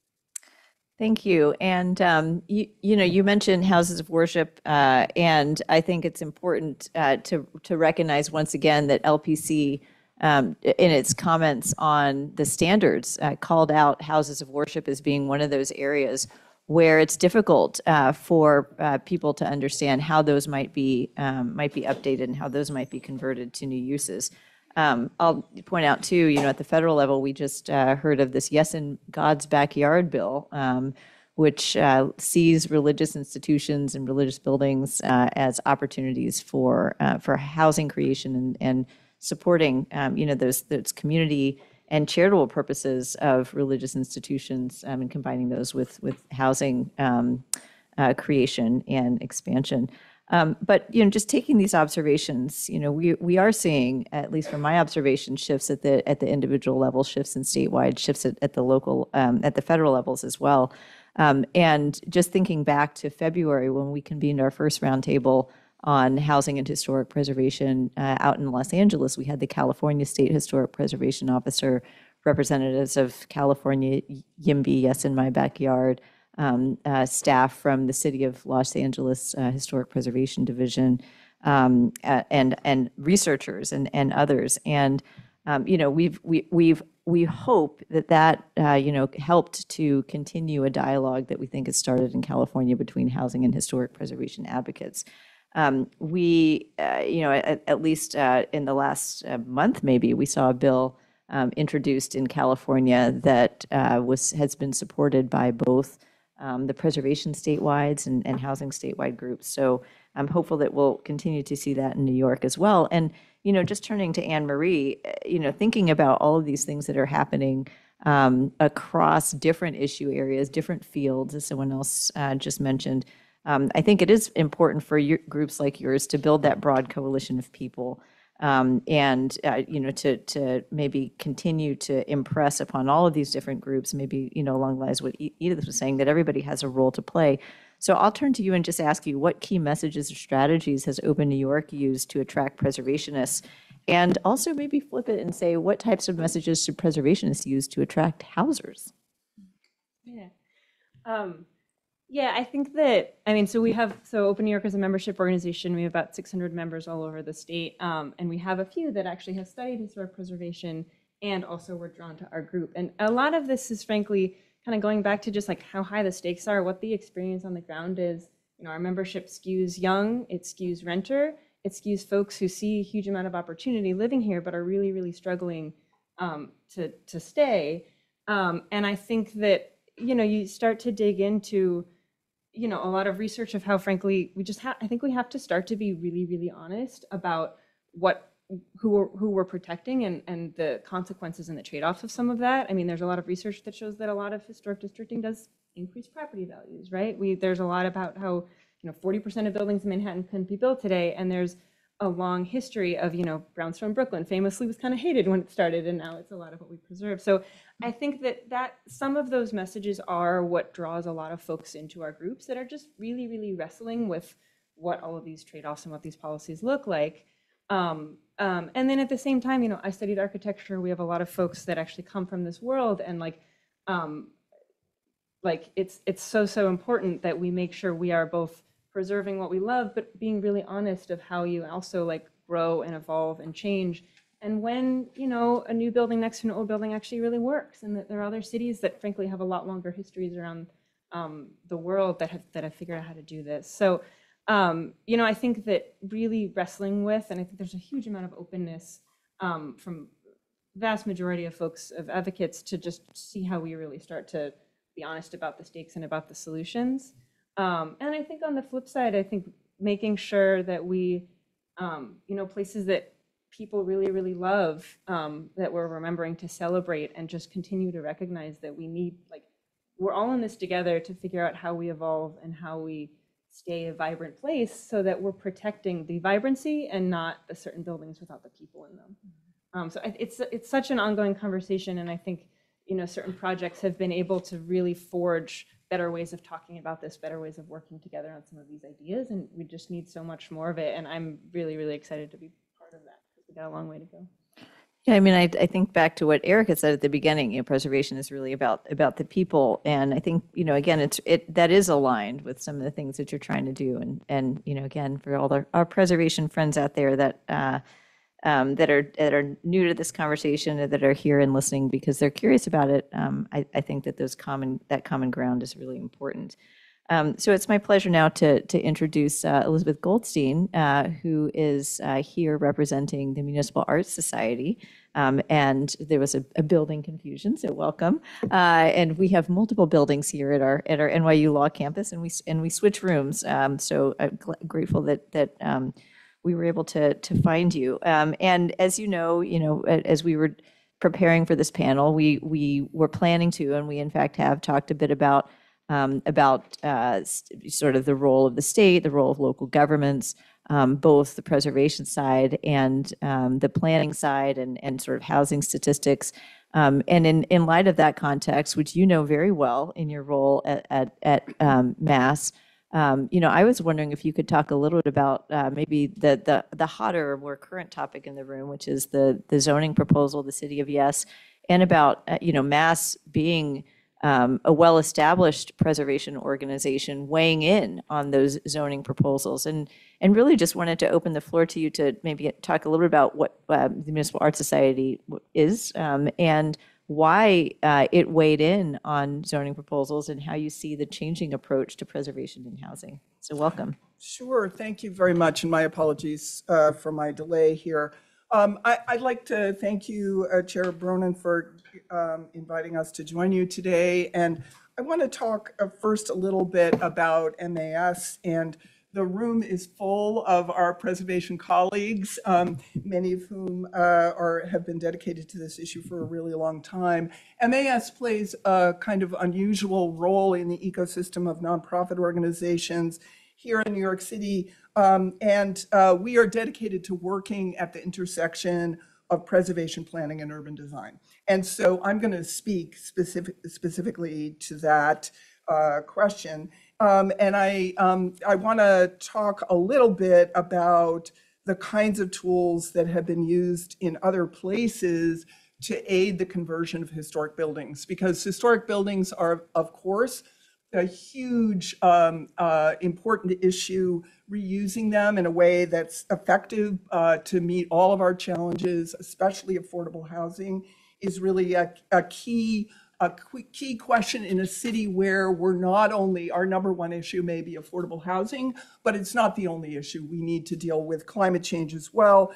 Thank you. And you mentioned houses of worship, and I think it's important to recognize once again that LPC, in its comments on the standards, called out houses of worship as being one of those areas where it's difficult for people to understand how those might be updated and how those might be converted to new uses. I'll point out too, at the federal level, we just heard of this Yes in God's Backyard bill, which sees religious institutions and religious buildings as opportunities for housing creation and supporting, those community and charitable purposes of religious institutions, and combining those with housing creation and expansion. But just taking these observations, we are seeing, at least from my observation, shifts at the individual level, shifts in statewide, shifts at the local, at the federal levels as well. And just thinking back to February when we convened our first roundtable on housing and historic preservation out in Los Angeles, we had the California State Historic Preservation Officer, representatives of California YIMBY, Yes in My Backyard, staff from the City of Los Angeles Historic Preservation Division, and researchers and others. And we hope that helped to continue a dialogue that we think has started in California between housing and historic preservation advocates. We, at least in the last month, maybe, we saw a bill introduced in California that has been supported by both the preservation statewides and housing statewide groups. So I'm hopeful that we'll continue to see that in New York as well. And, just turning to Anne Marie, thinking about all of these things that are happening across different issue areas, different fields, as someone else just mentioned, I think it is important for groups like yours to build that broad coalition of people, and to maybe continue to impress upon all of these different groups, maybe along the lines of what Edith was saying, that everybody has a role to play. So I'll turn to you and just ask you, what key messages or strategies has Open New York used to attract preservationists? And also maybe flip it and say, what types of messages should preservationists use to attract housers? Yeah. Yeah, I think that, so Open New York is a membership organization. We have about 600 members all over the state. And we have a few that actually have studied historic preservation and also were drawn to our group. And a lot of this is frankly kind of going back to just like how high the stakes are, what the experience on the ground is. Our membership skews young, it skews renter, it skews folks who see a huge amount of opportunity living here, but are really, really struggling to stay. And I think that, you start to dig into, a lot of research of how, frankly, I think we have to start to be really, really honest about who we're protecting and the consequences and the trade-offs of some of that. I mean, there's a lot of research that shows that a lot of historic districting does increase property values, right? There's a lot about how, 40% of buildings in Manhattan couldn't be built today, and there's a long history of, brownstone Brooklyn famously was kind of hated when it started, and now it's a lot of what we preserve. So I think that some of those messages are what draws a lot of folks into our groups that are just really, really wrestling with what all of these trade-offs and what these policies look like. And then at the same time, I studied architecture. We have a lot of folks that actually come from this world, and it's so important that we make sure we are both preserving what we love, but being really honest of how you also grow and evolve and change. And when, a new building next to an old building actually really works, and that there are other cities that frankly have a lot longer histories around the world that have figured out how to do this. So, I think that really wrestling with, and I think there's a huge amount of openness from vast majority of folks, of advocates, to just see how we really start to be honest about the stakes and about the solutions. And I think on the flip side, I think making sure that we, places that people really, really love, that we're remembering to celebrate and just continue to recognize that we need, we're all in this together to figure out how we evolve and how we stay a vibrant place so that we're protecting the vibrancy and not the certain buildings without the people in them. So it's such an ongoing conversation, and I think, certain projects have been able to really forge better ways of talking about this, better ways of working together on some of these ideas, and we just need so much more of it. And I'm really, really excited to be part of that, because we got a long way to go. Yeah, I mean, I think back to what Erica said at the beginning. Preservation is really about the people, and I think again, that is aligned with some of the things that you're trying to do, and again, for all our preservation friends out there that that are new to this conversation or that are here and listening because they're curious about it, I think that that common ground is really important. So it's my pleasure now to introduce Elizabeth Goldstein, who is here representing the Municipal Arts Society. And there was a building confusion, so welcome. And we have multiple buildings here at our NYU Law campus, and we switch rooms. So I'm grateful that we were able to find you. And as as we were preparing for this panel, we were planning to, and we in fact have talked a bit about sort of the role of the state, the role of local governments, both the preservation side and the planning side, and sort of housing statistics. And in light of that context, which very well in your role at Mass, I was wondering if you could talk a little bit about maybe the hotter, more current topic in the room, which is the zoning proposal, the City of Yes, and about Mass being a well-established preservation organization weighing in on those zoning proposals, and really just wanted to open the floor to you to maybe talk a little bit about what the Municipal Arts Society is, and why it weighed in on zoning proposals, and how you see the changing approach to preservation and housing. So welcome. Sure, thank you very much, and my apologies for my delay here. I'd like to thank you, Chair Bronin, for inviting us to join you today. And I want to talk first a little bit about MAS. And the room is full of our preservation colleagues, many of whom have been dedicated to this issue for a really long time. MAS plays a kind of unusual role in the ecosystem of nonprofit organizations here in New York City. And we are dedicated to working at the intersection of preservation planning and urban design. And so I'm going to speak specifically to that question. And I want to talk a little bit about the kinds of tools that have been used in other places to aid the conversion of historic buildings, because historic buildings are, of course, a huge important issue. Reusing them in a way that's effective to meet all of our challenges, especially affordable housing, is really a key question in a city where we're not only, our number one issue may be affordable housing, but it's not the only issue. We need to deal with climate change as well.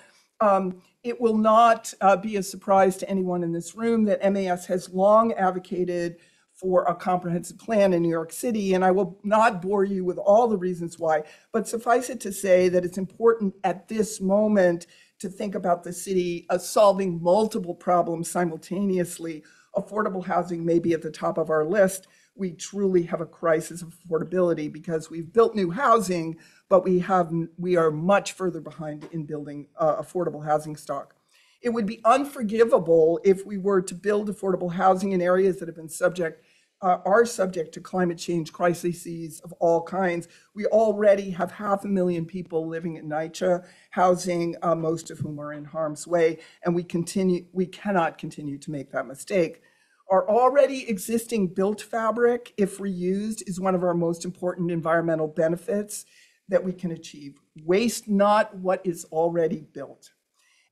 It will not be a surprise to anyone in this room that MAS has long advocated for a comprehensive plan in New York City, and I will not bore you with all the reasons why, but suffice it to say that it's important at this moment to think about the city solving multiple problems simultaneously. Affordable housing may be at the top of our list. We truly have a crisis of affordability because we've built new housing, but we are much further behind in building affordable housing stock. It would be unforgivable if we were to build affordable housing in areas that have been are subject to climate change crises of all kinds. We already have 500,000 people living in NYCHA housing, most of whom are in harm's way, and we cannot continue to make that mistake. Our already existing built fabric, if reused, is one of our most important environmental benefits that we can achieve. Waste not what is already built.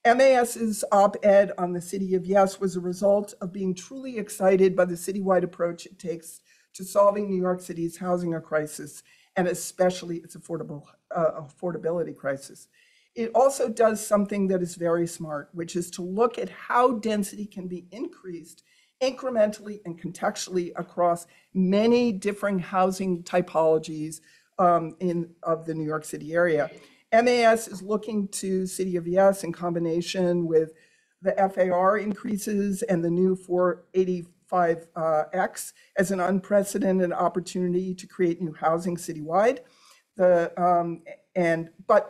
MAS's op-ed on the City of Yes was a result of being truly excited by the citywide approach it takes to solving New York City's housing crisis, and especially its affordability crisis. It also does something that is very smart, which is to look at how density can be increased incrementally and contextually across many different housing typologies of the New York City area. MAS is looking to City of Yes in combination with the FAR increases and the new 485X as an unprecedented opportunity to create new housing citywide. But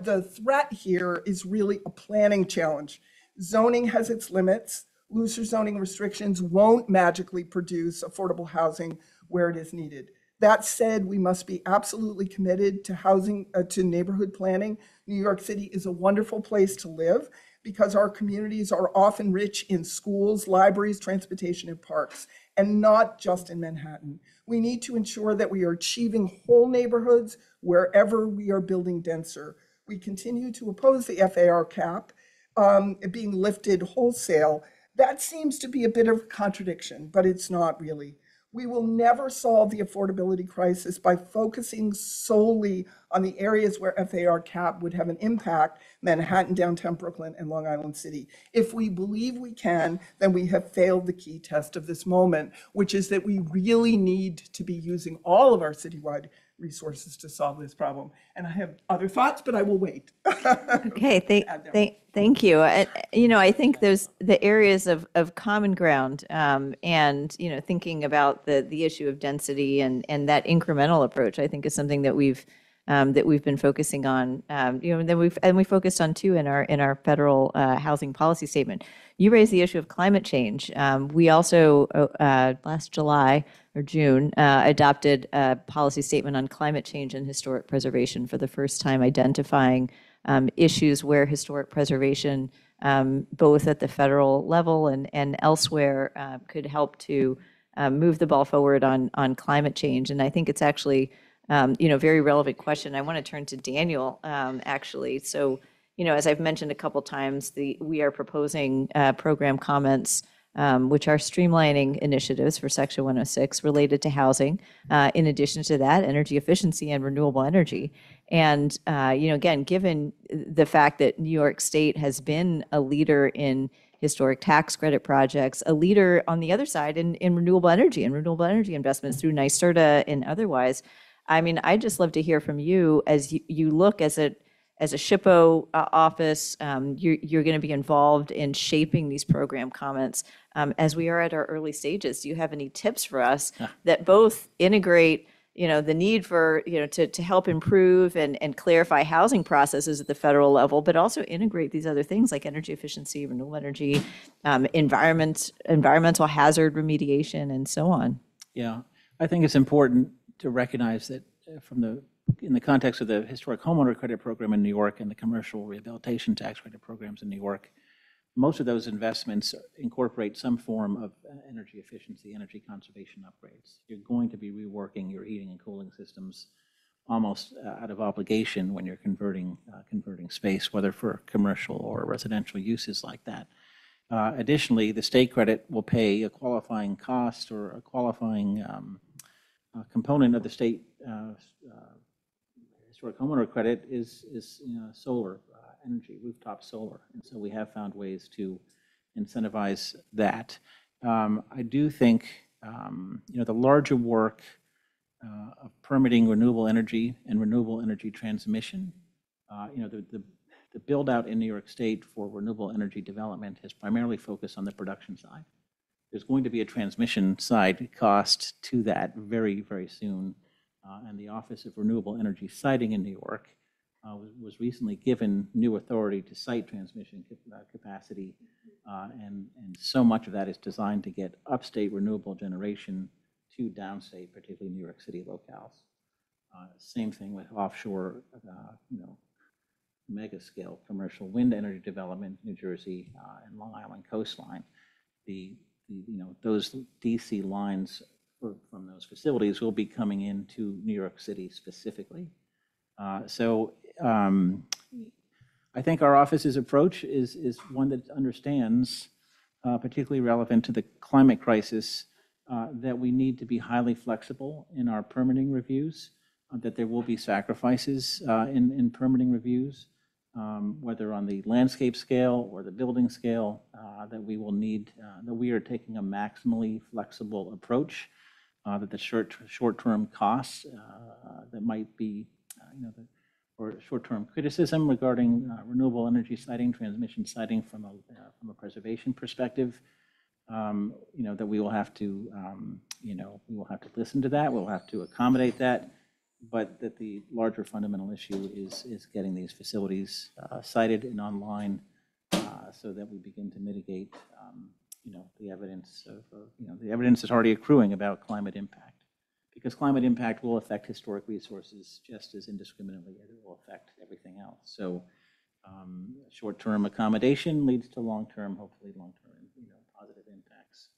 the threat here is really a planning challenge. Zoning has its limits. Looser zoning restrictions won't magically produce affordable housing where it is needed. That said, we must be absolutely committed to housing, to neighborhood planning. New York City is a wonderful place to live because our communities are often rich in schools, libraries, transportation, and parks, and not just in Manhattan. We need to ensure that we are achieving whole neighborhoods wherever we are building denser. We continue to oppose the FAR cap being lifted wholesale. That seems to be a bit of a contradiction, but it's not really. We will never solve the affordability crisis by focusing solely on the areas where FAR cap would have an impact, Manhattan, downtown Brooklyn, and Long Island City. If we believe we can, then we have failed the key test of this moment, which is that we really need to be using all of our citywide resources to solve this problem. And I have other thoughts, but I will wait. Okay, thank you. I think there's the areas of common ground, and thinking about the issue of density and that incremental approach, I think is something that we've been focusing on. And then we focused on too in our federal housing policy statement. You raised the issue of climate change. We also last July or June adopted a policy statement on climate change and historic preservation for the first time, identifying issues where historic preservation, both at the federal level and elsewhere, could help to move the ball forward on climate change. And I think it's actually, very relevant question. I want to turn to Daniel, actually. So, as I've mentioned a couple times, we are proposing program comments, which are streamlining initiatives for Section 106 related to housing. In addition to that, energy efficiency and renewable energy. And, again, given the fact that New York State has been a leader in historic tax credit projects, a leader on the other side in renewable energy and renewable energy investments through NYSERDA and otherwise, I mean, I'd just love to hear from you as you look as a SHPO office, you're going to be involved in shaping these program comments. As we are at our early stages, do you have any tips for us that both integrate, the need for, to help improve and clarify housing processes at the federal level, but also integrate these other things like energy efficiency, renewable energy, environmental hazard remediation, and so on? Yeah, I think it's important to recognize that in the context of the historic homeowner credit program in New York and the commercial rehabilitation tax credit programs in New York, most of those investments incorporate some form of energy efficiency, energy conservation upgrades. You're going to be reworking your heating and cooling systems almost out of obligation when you're converting space, whether for commercial or residential uses like that. Additionally, the state credit will pay a qualifying cost or a qualifying component of the state historic homeowner credit is solar energy, rooftop solar, and so we have found ways to incentivize that. I do think the larger work of permitting renewable energy and renewable energy transmission, the build out in New York State for renewable energy development has primarily focused on the production side. There's going to be a transmission side cost to that very, very soon. And the Office of Renewable Energy Siting in New York was recently given new authority to site transmission capacity. And so much of that is designed to get upstate renewable generation to downstate, particularly New York City locales. Same thing with offshore, mega scale commercial wind energy development, New Jersey and Long Island coastline. Those DC lines from those facilities will be coming into New York City specifically. So I think our office's approach is one that understands, particularly relevant to the climate crisis, that we need to be highly flexible in our permitting reviews, that there will be sacrifices in permitting reviews, whether on the landscape scale or the building scale, that we will need, that we are taking a maximally flexible approach, that the short-term costs that might be, or short-term criticism regarding renewable energy siting, transmission siting from a preservation perspective, that we will have to, we will have to listen to that, we'll have to accommodate that, but that the larger fundamental issue is getting these facilities sited and online so that we begin to mitigate, the evidence of, the evidence is already accruing about climate impact. Because climate impact will affect historic resources just as indiscriminately as it will affect everything else. So short-term accommodation leads to long-term, hopefully long-term, positive impacts.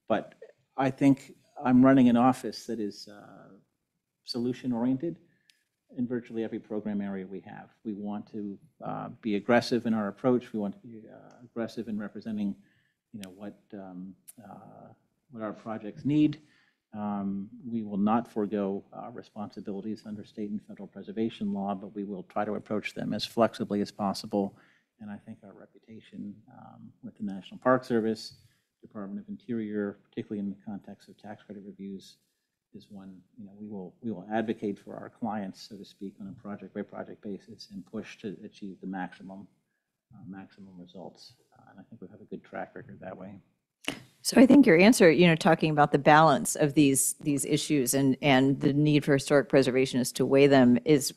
But I think I'm running an office that is solution-oriented in virtually every program area we have. We want to be aggressive in our approach. We want to be aggressive in representing, what our projects need. We will not forego responsibilities under state and federal preservation law, but we will try to approach them as flexibly as possible. And I think our reputation with the National Park Service, Department of Interior, particularly in the context of tax credit reviews, is one, we will advocate for our clients, so to speak, on a project-by-project basis and push to achieve the maximum results. And I think we have a good track record that way. So I think your answer, talking about the balance of these issues and the need for historic preservation is to weigh them is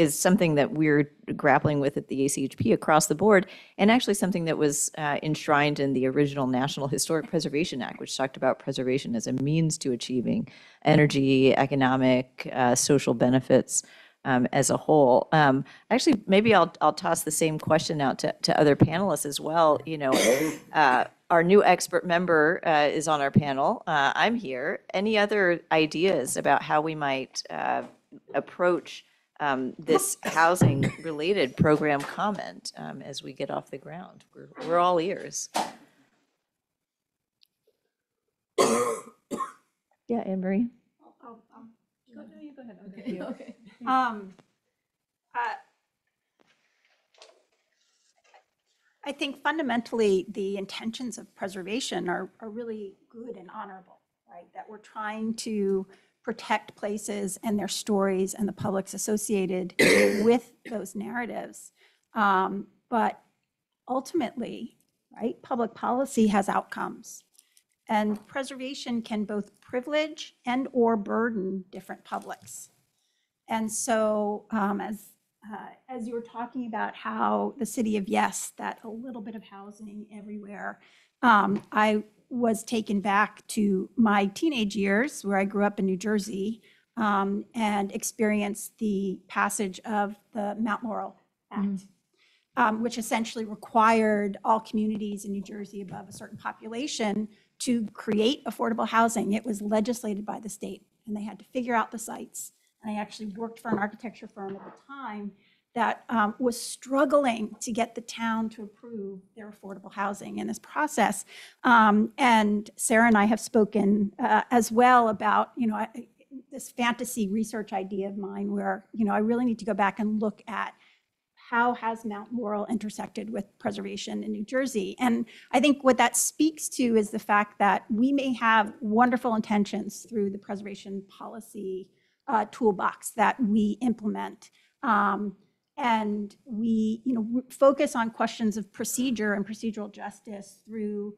something that we're grappling with at the ACHP across the board, and actually something that was enshrined in the original National Historic Preservation Act, which talked about preservation as a means to achieving energy, economic, social benefits as a whole. Actually, maybe I'll toss the same question out to other panelists as well. Our new expert member is on our panel. I'm here. Any other ideas about how we might approach this housing-related program comment as we get off the ground? We're all ears. Yeah, Anne Marie. Go ahead. Okay. I think fundamentally the intentions of preservation are really good and honorable, right? That we're trying to protect places and their stories and the publics associated with those narratives. But ultimately, right, public policy has outcomes. And preservation can both privilege and or burden different publics. And so as you were talking about how the city of yes, that a little bit of housing everywhere, I was taken back to my teenage years where I grew up in New Jersey and experienced the passage of the Mount Laurel Act, which essentially required all communities in New Jersey above a certain population to create affordable housing. It was legislated by the state, and they had to figure out the sites. And I actually worked for an architecture firm at the time that was struggling to get the town to approve their affordable housing in this process. And Sarah and I have spoken as well about, this fantasy research idea of mine where, I really need to go back and look at how has Mount Laurel intersected with preservation in New Jersey? And I think what that speaks to is the fact that we may have wonderful intentions through the preservation policy toolbox that we implement. And we, focus on questions of procedure and procedural justice through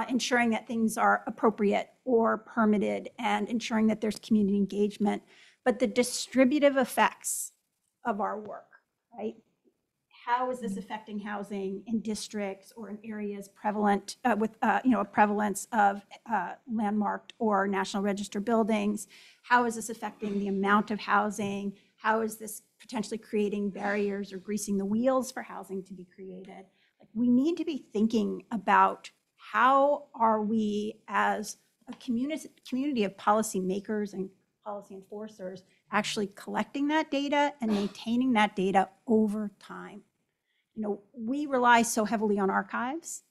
ensuring that things are appropriate or permitted and ensuring that there's community engagement. But the distributive effects of our work, right? How is this affecting housing in districts or in areas prevalent with a prevalence of landmarked or National Register buildings? How is this affecting the amount of housing? How is this potentially creating barriers or greasing the wheels for housing to be created? Like, we need to be thinking about how are we as a community of policymakers and policy enforcers actually collecting that data and maintaining that data over time. We rely so heavily on archives,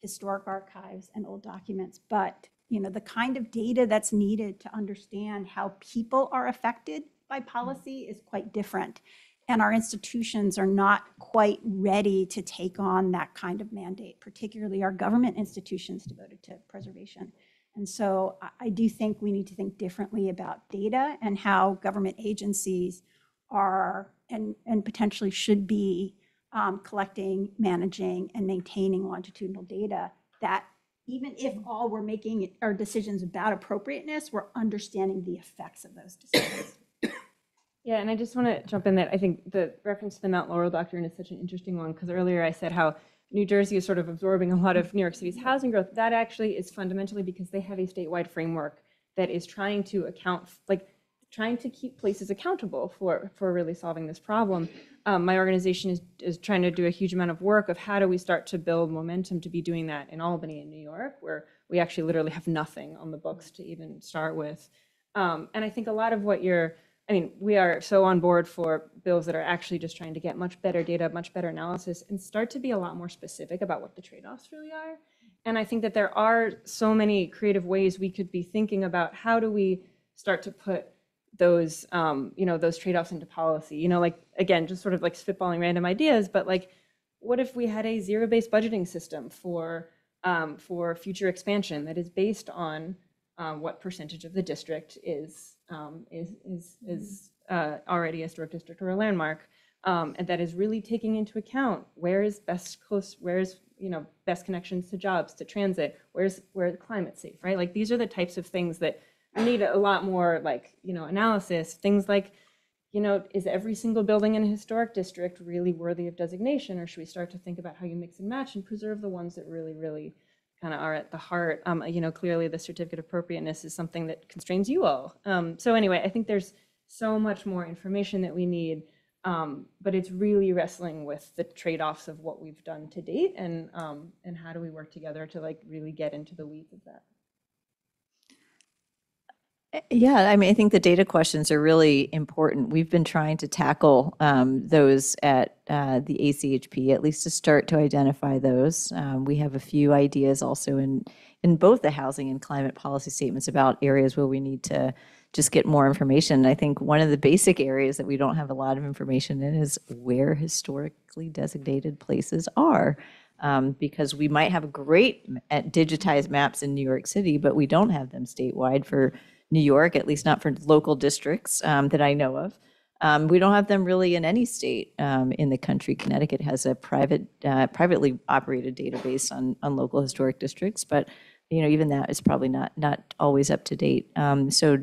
historic archives and old documents, but the kind of data that's needed to understand how people are affected by policy is quite different. And our institutions are not quite ready to take on that kind of mandate, particularly our government institutions devoted to preservation. And so I do think we need to think differently about data and how government agencies are and potentially should be collecting, managing, and maintaining longitudinal data that even if all we're making are decisions about appropriateness, we're understanding the effects of those decisions. Yeah, and I just want to jump in that I think the reference to the Mount Laurel Doctrine is such an interesting one, because earlier I said how New Jersey is sort of absorbing a lot of New York City's housing growth. That actually is fundamentally because they have a statewide framework that is trying to trying to keep places accountable for really solving this problem. My organization is trying to do a huge amount of work of how do we start to build momentum to be doing that in Albany and New York, where we actually literally have nothing on the books to even start with. And I think a lot of what we are so on board for bills that are actually just trying to get much better data, much better analysis, and start to be a lot more specific about what the trade-offs really are. And I think that there are so many creative ways we could be thinking about how do we start to put those, those trade-offs into policy. Again, just sort of like spitballing random ideas, but what if we had a zero-based budgeting system for future expansion that is based on what percentage of the district is already a historic district or a landmark, and that is really taking into account where is best connections to jobs, to transit, where climate's safe, right? These are the types of things that need a lot more analysis. Things like, is every single building in a historic district really worthy of designation, or should we start to think about how you mix and match and preserve the ones that really kind of are at the heart? Clearly the certificate of appropriateness is something that constrains you all. So anyway, I think there's so much more information that we need, but it's really wrestling with the trade-offs of what we've done to date, and how do we work together to really get into the weeds of that. Yeah, I think the data questions are really important. We've been trying to tackle those at the ACHP, at least to start to identify those. We have a few ideas also in both the housing and climate policy statements about areas where we need to just get more information. I think one of the basic areas that we don't have a lot of information in is where historically designated places are. Because we might have great digitized maps in New York City, but we don't have them statewide for New York, at least not for local districts that I know of. We don't have them really in any state in the country. Connecticut has a privately operated database on local historic districts, but even that is probably not always up to date. So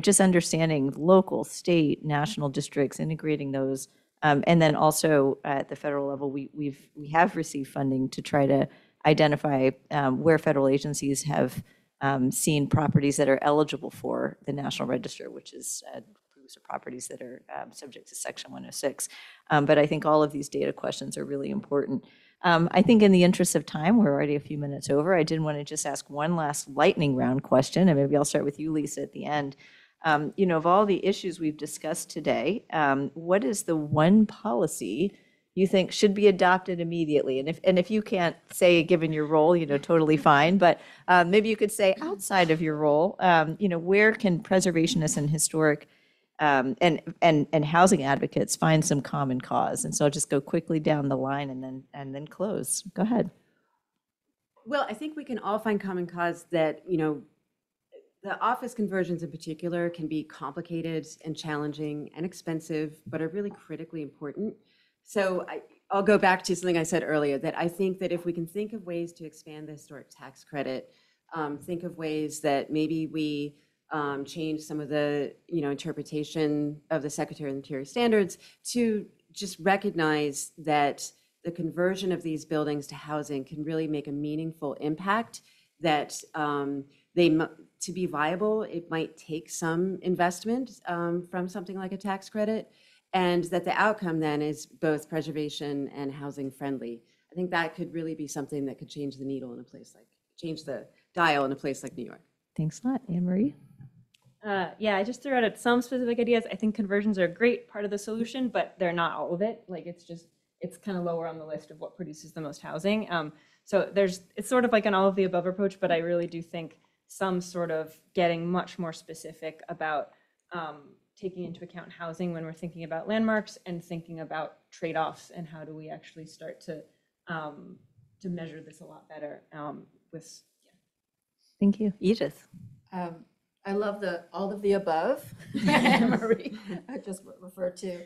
just understanding local, state, national districts, integrating those, and then also at the federal level, we have received funding to try to identify where federal agencies have seen properties that are eligible for the National Register, which is groups of properties that are subject to Section 106. But I think all of these data questions are really important. I think in the interest of time, we're already a few minutes over. I did want to just ask one last lightning round question, and maybe I'll start with you, Lisa, at the end. Of all the issues we've discussed today, what is the one policy you think should be adopted immediately? And if you can't say, given your role, totally fine, but maybe you could say outside of your role, where can preservationists and historic and housing advocates find some common cause. And so I'll just go quickly down the line and then close. Go ahead. Well, I think we can all find common cause that, the office conversions in particular can be complicated and challenging and expensive, but are really critically important. So I'll go back to something I said earlier, that I think that if we can think of ways to expand the historic tax credit, think of ways that maybe we change some of the, interpretation of the Secretary of the Interior standards to just recognize that the conversion of these buildings to housing can really make a meaningful impact, that to be viable, it might take some investment from something like a tax credit, and that the outcome then is both preservation and housing friendly. I think that could really be something that could change the needle in a place like, change the dial in a place like New York. Thanks a lot. Anne Marie? Yeah, I just threw out some specific ideas. I think conversions are a great part of the solution, but they're not all of it. Like it's kind of lower on the list of what produces the most housing. So it's sort of like an all of the above approach, but I really do think some sort of getting much more specific about taking into account housing when we're thinking about landmarks and thinking about trade-offs and how do we actually start to measure this a lot better with. Thank you. Edith? I love all of the above, Anne Marie, I just referred to.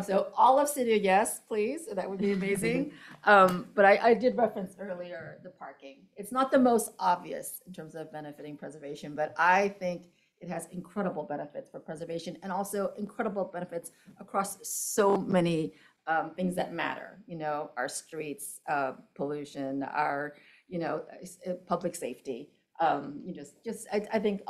So all of city, yes, please, that would be amazing. But I did reference earlier the parking. It's not the most obvious in terms of benefiting preservation, but I think it has incredible benefits for preservation and also incredible benefits across so many things that matter, our streets, pollution, our, public safety. I think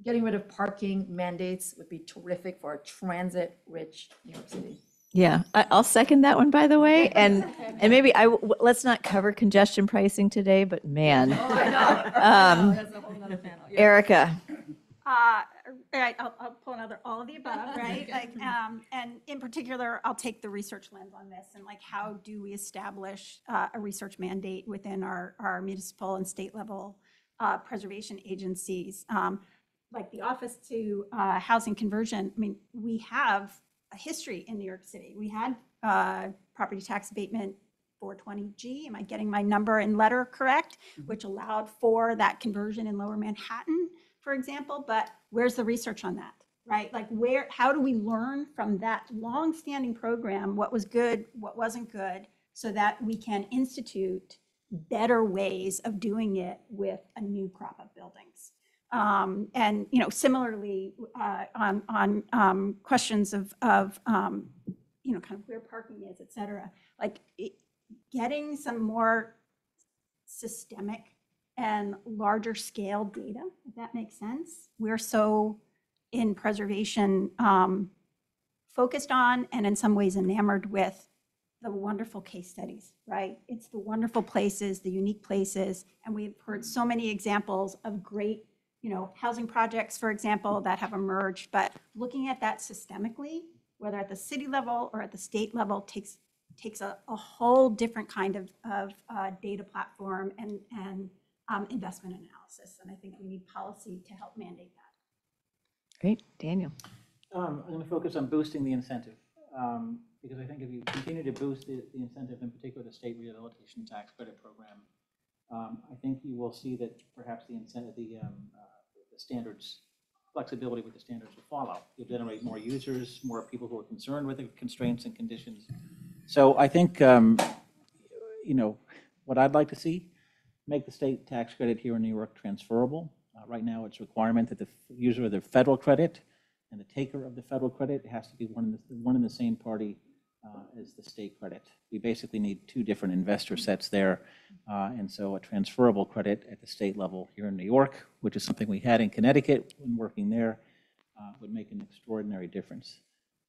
getting rid of parking mandates would be terrific for a transit-rich New York City. Yeah, I'll second that one, by the way. And maybe let's not cover congestion pricing today, but man. Oh, I know. That's a whole nother panel. Yeah. Erica? All right, I'll pull another all of the above, right? And in particular, I'll take the research lens on this and how do we establish a research mandate within our municipal and state level preservation agencies. Like the Office to Housing Conversion, I mean, we have a history in New York City. We had property tax abatement 420G, am I getting my number and letter correct? Which allowed for that conversion in Lower Manhattan, for example, but where's the research on that, right? How do we learn from that long-standing program, what was good, what wasn't good, so that we can institute better ways of doing it with a new crop of buildings? And similarly on questions of kind of where parking is, et cetera, getting some more systemic and larger scale data, if that makes sense. We're so in preservation focused on and in some ways enamored with the wonderful case studies, right? It's the wonderful places, the unique places, and we've heard so many examples of great housing projects, for example, that have emerged, but looking at that systemically, whether at the city level or at the state level, takes a whole different kind of data platform and investment analysis. And I think we need policy to help mandate that. Great. Daniel? I'm going to focus on boosting the incentive because I think if you continue to boost the incentive, in particular the state rehabilitation tax credit program, I think you will see that perhaps the incentive, the standards, flexibility with the standards will follow. You'll generate more users, more people who are concerned with the constraints and conditions. So I think, what I'd like to see, make the state tax credit here in New York transferable. Right now, it's a requirement that the user of the federal credit and the taker of the federal credit has to be one and the same party as the state credit. We basically need two different investor sets there. And so a transferable credit at the state level here in New York, which is something we had in Connecticut when working there, would make an extraordinary difference.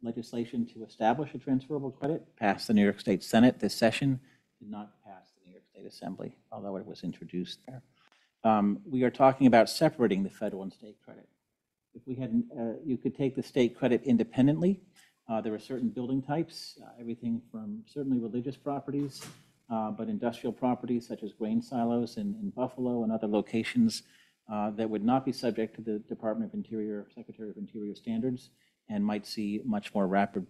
Legislation to establish a transferable credit passed the New York State Senate this session, did not pass the New York State Assembly, although it was introduced there. We are talking about separating the federal and state credit. If we had, you could take the state credit independently. There are certain building types, everything from certainly religious properties, but industrial properties such as grain silos in Buffalo and other locations that would not be subject to the Department of Interior, Secretary of Interior standards. and might see much more rapid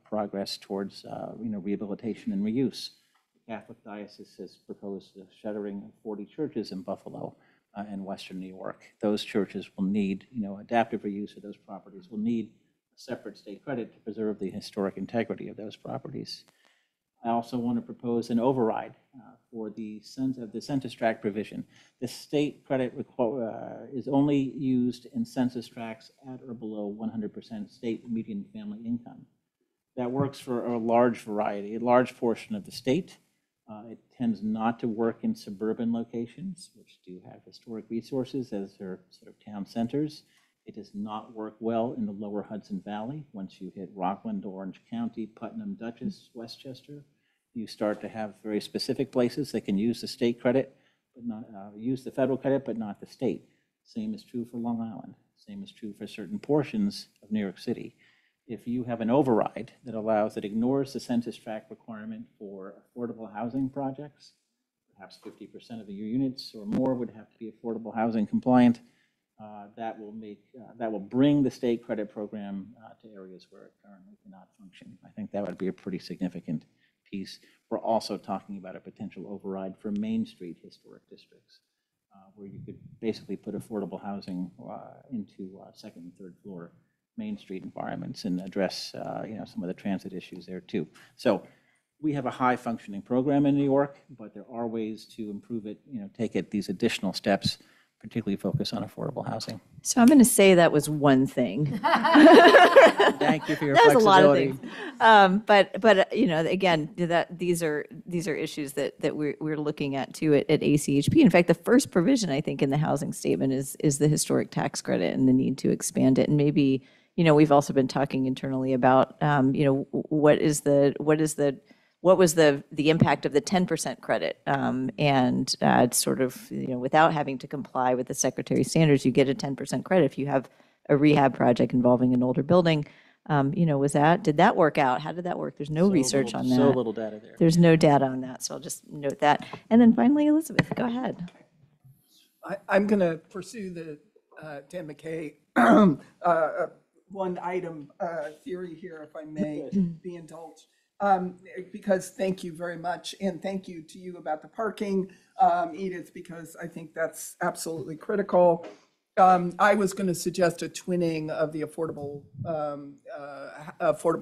progress towards rehabilitation and reuse. The Catholic Diocese has proposed the shuttering of 40 churches in Buffalo and Western New York. Those churches will need, adaptive reuse of those properties will need a separate state credit to preserve the historic integrity of those properties. I also want to propose an override for the census tract provision. The state credit is only used in census tracts at or below 100% state median family income. That works for a large portion of the state. It tends not to work in suburban locations, which do have historic resources as their sort of town centers. It does not work well in the lower Hudson Valley. Once you hit Rockland, Orange County, Putnam, Dutchess, Westchester, you start to have very specific places that can use the state credit, but not use the federal credit, but not the state. Same is true for Long Island. Same is true for certain portions of New York City. If you have an override that ignores the census tract requirement for affordable housing projects, perhaps 50% of your units or more would have to be affordable housing compliant. That will bring the state credit program to areas where it currently cannot function. I think that would be a pretty significant piece. We're also talking about a potential override for Main Street historic districts, where you could basically put affordable housing into second and third floor Main Street environments and address some of the transit issues there too. So we have a high functioning program in New York, but there are ways to improve it, take it these additional steps, particularly focus on affordable housing. So I'm going to say that was one thing. Thank you for your That was flexibility. a lot of things. But again, these are issues that we're looking at too at ACHP. In fact, the first provision I think in the housing statement is the historic tax credit and the need to expand it. And maybe we've also been talking internally about what was the impact of the 10% credit, and sort of without having to comply with the Secretary's standards, you get a 10% credit if you have a rehab project involving an older building. Did that work out? How did that work? There's no research on that. So little data there. There's no data on that, so I'll just note that. And then finally, Elizabeth, go ahead. I'm going to pursue the Dan McKay one item theory here, if I may be indulged. Because thank you very much, and thank you to you about the parking, Edith, because I think that's absolutely critical. I was going to suggest a twinning of the affordable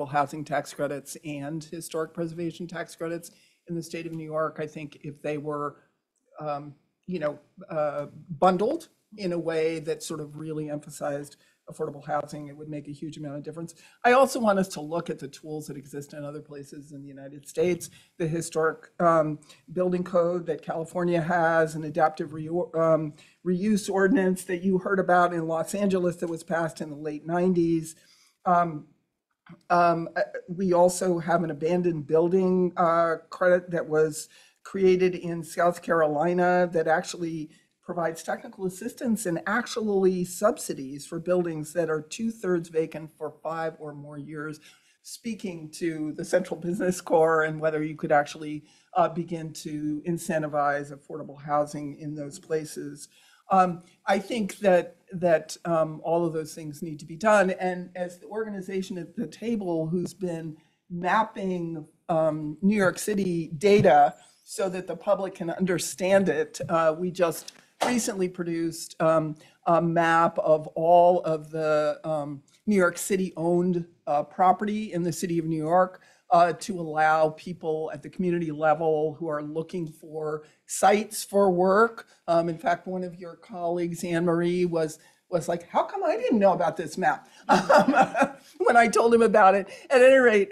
housing tax credits and historic preservation tax credits in the state of New York. I think if they were, bundled in a way that sort of really emphasized affordable housing, it would make a huge amount of difference. I also want us to look at the tools that exist in other places in the United States, the historic building code that California has, an adaptive reuse ordinance that you heard about in Los Angeles that was passed in the late 90s. We also have an abandoned building credit that was created in South Carolina that actually provides technical assistance and actually subsidies for buildings that are 2/3 vacant for 5 or more years, speaking to the central business core and whether you could actually begin to incentivize affordable housing in those places. I think that all of those things need to be done. And as the organization at the table who's been mapping New York City data so that the public can understand it, we just recently produced a map of all of the New York City owned property in the city of New York to allow people at the community level who are looking for sites for work. In fact, one of your colleagues, Anne Marie, was like, how come I didn't know about this map when I told him about it? At any rate,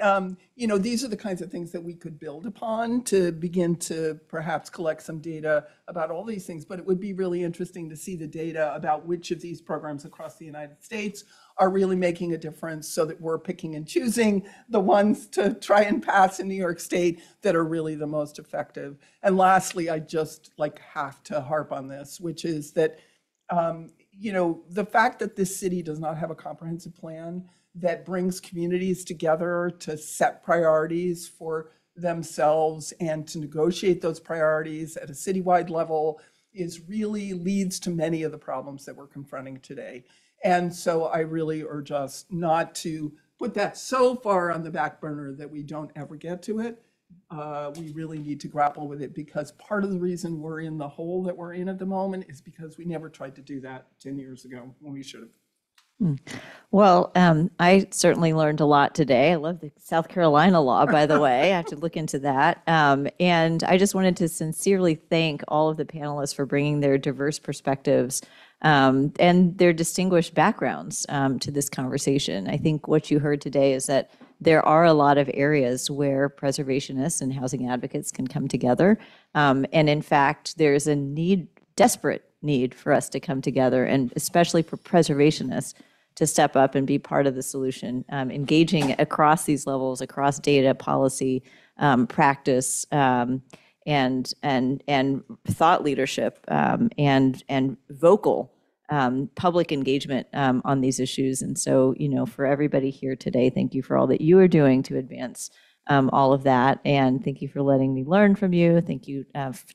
these are the kinds of things that we could build upon to begin to perhaps collect some data about all these things. But it would be really interesting to see the data about which of these programs across the United States are really making a difference so that we're picking and choosing the ones to try and pass in New York State that are really the most effective. And lastly, I just have to harp on this, which is that the fact that this city does not have a comprehensive plan that brings communities together to set priorities for themselves and to negotiate those priorities at a citywide level really leads to many of the problems that we're confronting today. And so I really urge us not to put that so far on the back burner that we don't ever get to it. We really need to grapple with it, because part of the reason we're in the hole that we're in at the moment is because we never tried to do that 10 years ago when we should have. Well, I certainly learned a lot today. I love the South Carolina law, by the way. I have to look into that. And I just wanted to sincerely thank all of the panelists for bringing their diverse perspectives and their distinguished backgrounds to this conversation. I think what you heard today is that there are a lot of areas where preservationists and housing advocates can come together. And in fact, there's a need, desperate need for us to come together, and especially for preservationists to step up and be part of the solution, engaging across these levels, across data, policy, practice, and thought leadership, and vocal public engagement on these issues. And so, for everybody here today, thank you for all that you are doing to advance all of that. And thank you for letting me learn from you. Thank you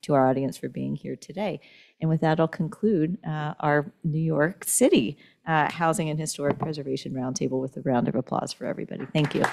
to our audience for being here today. And with that, I'll conclude our New York City Housing and Historic Preservation Roundtable with a round of applause for everybody. Thank you.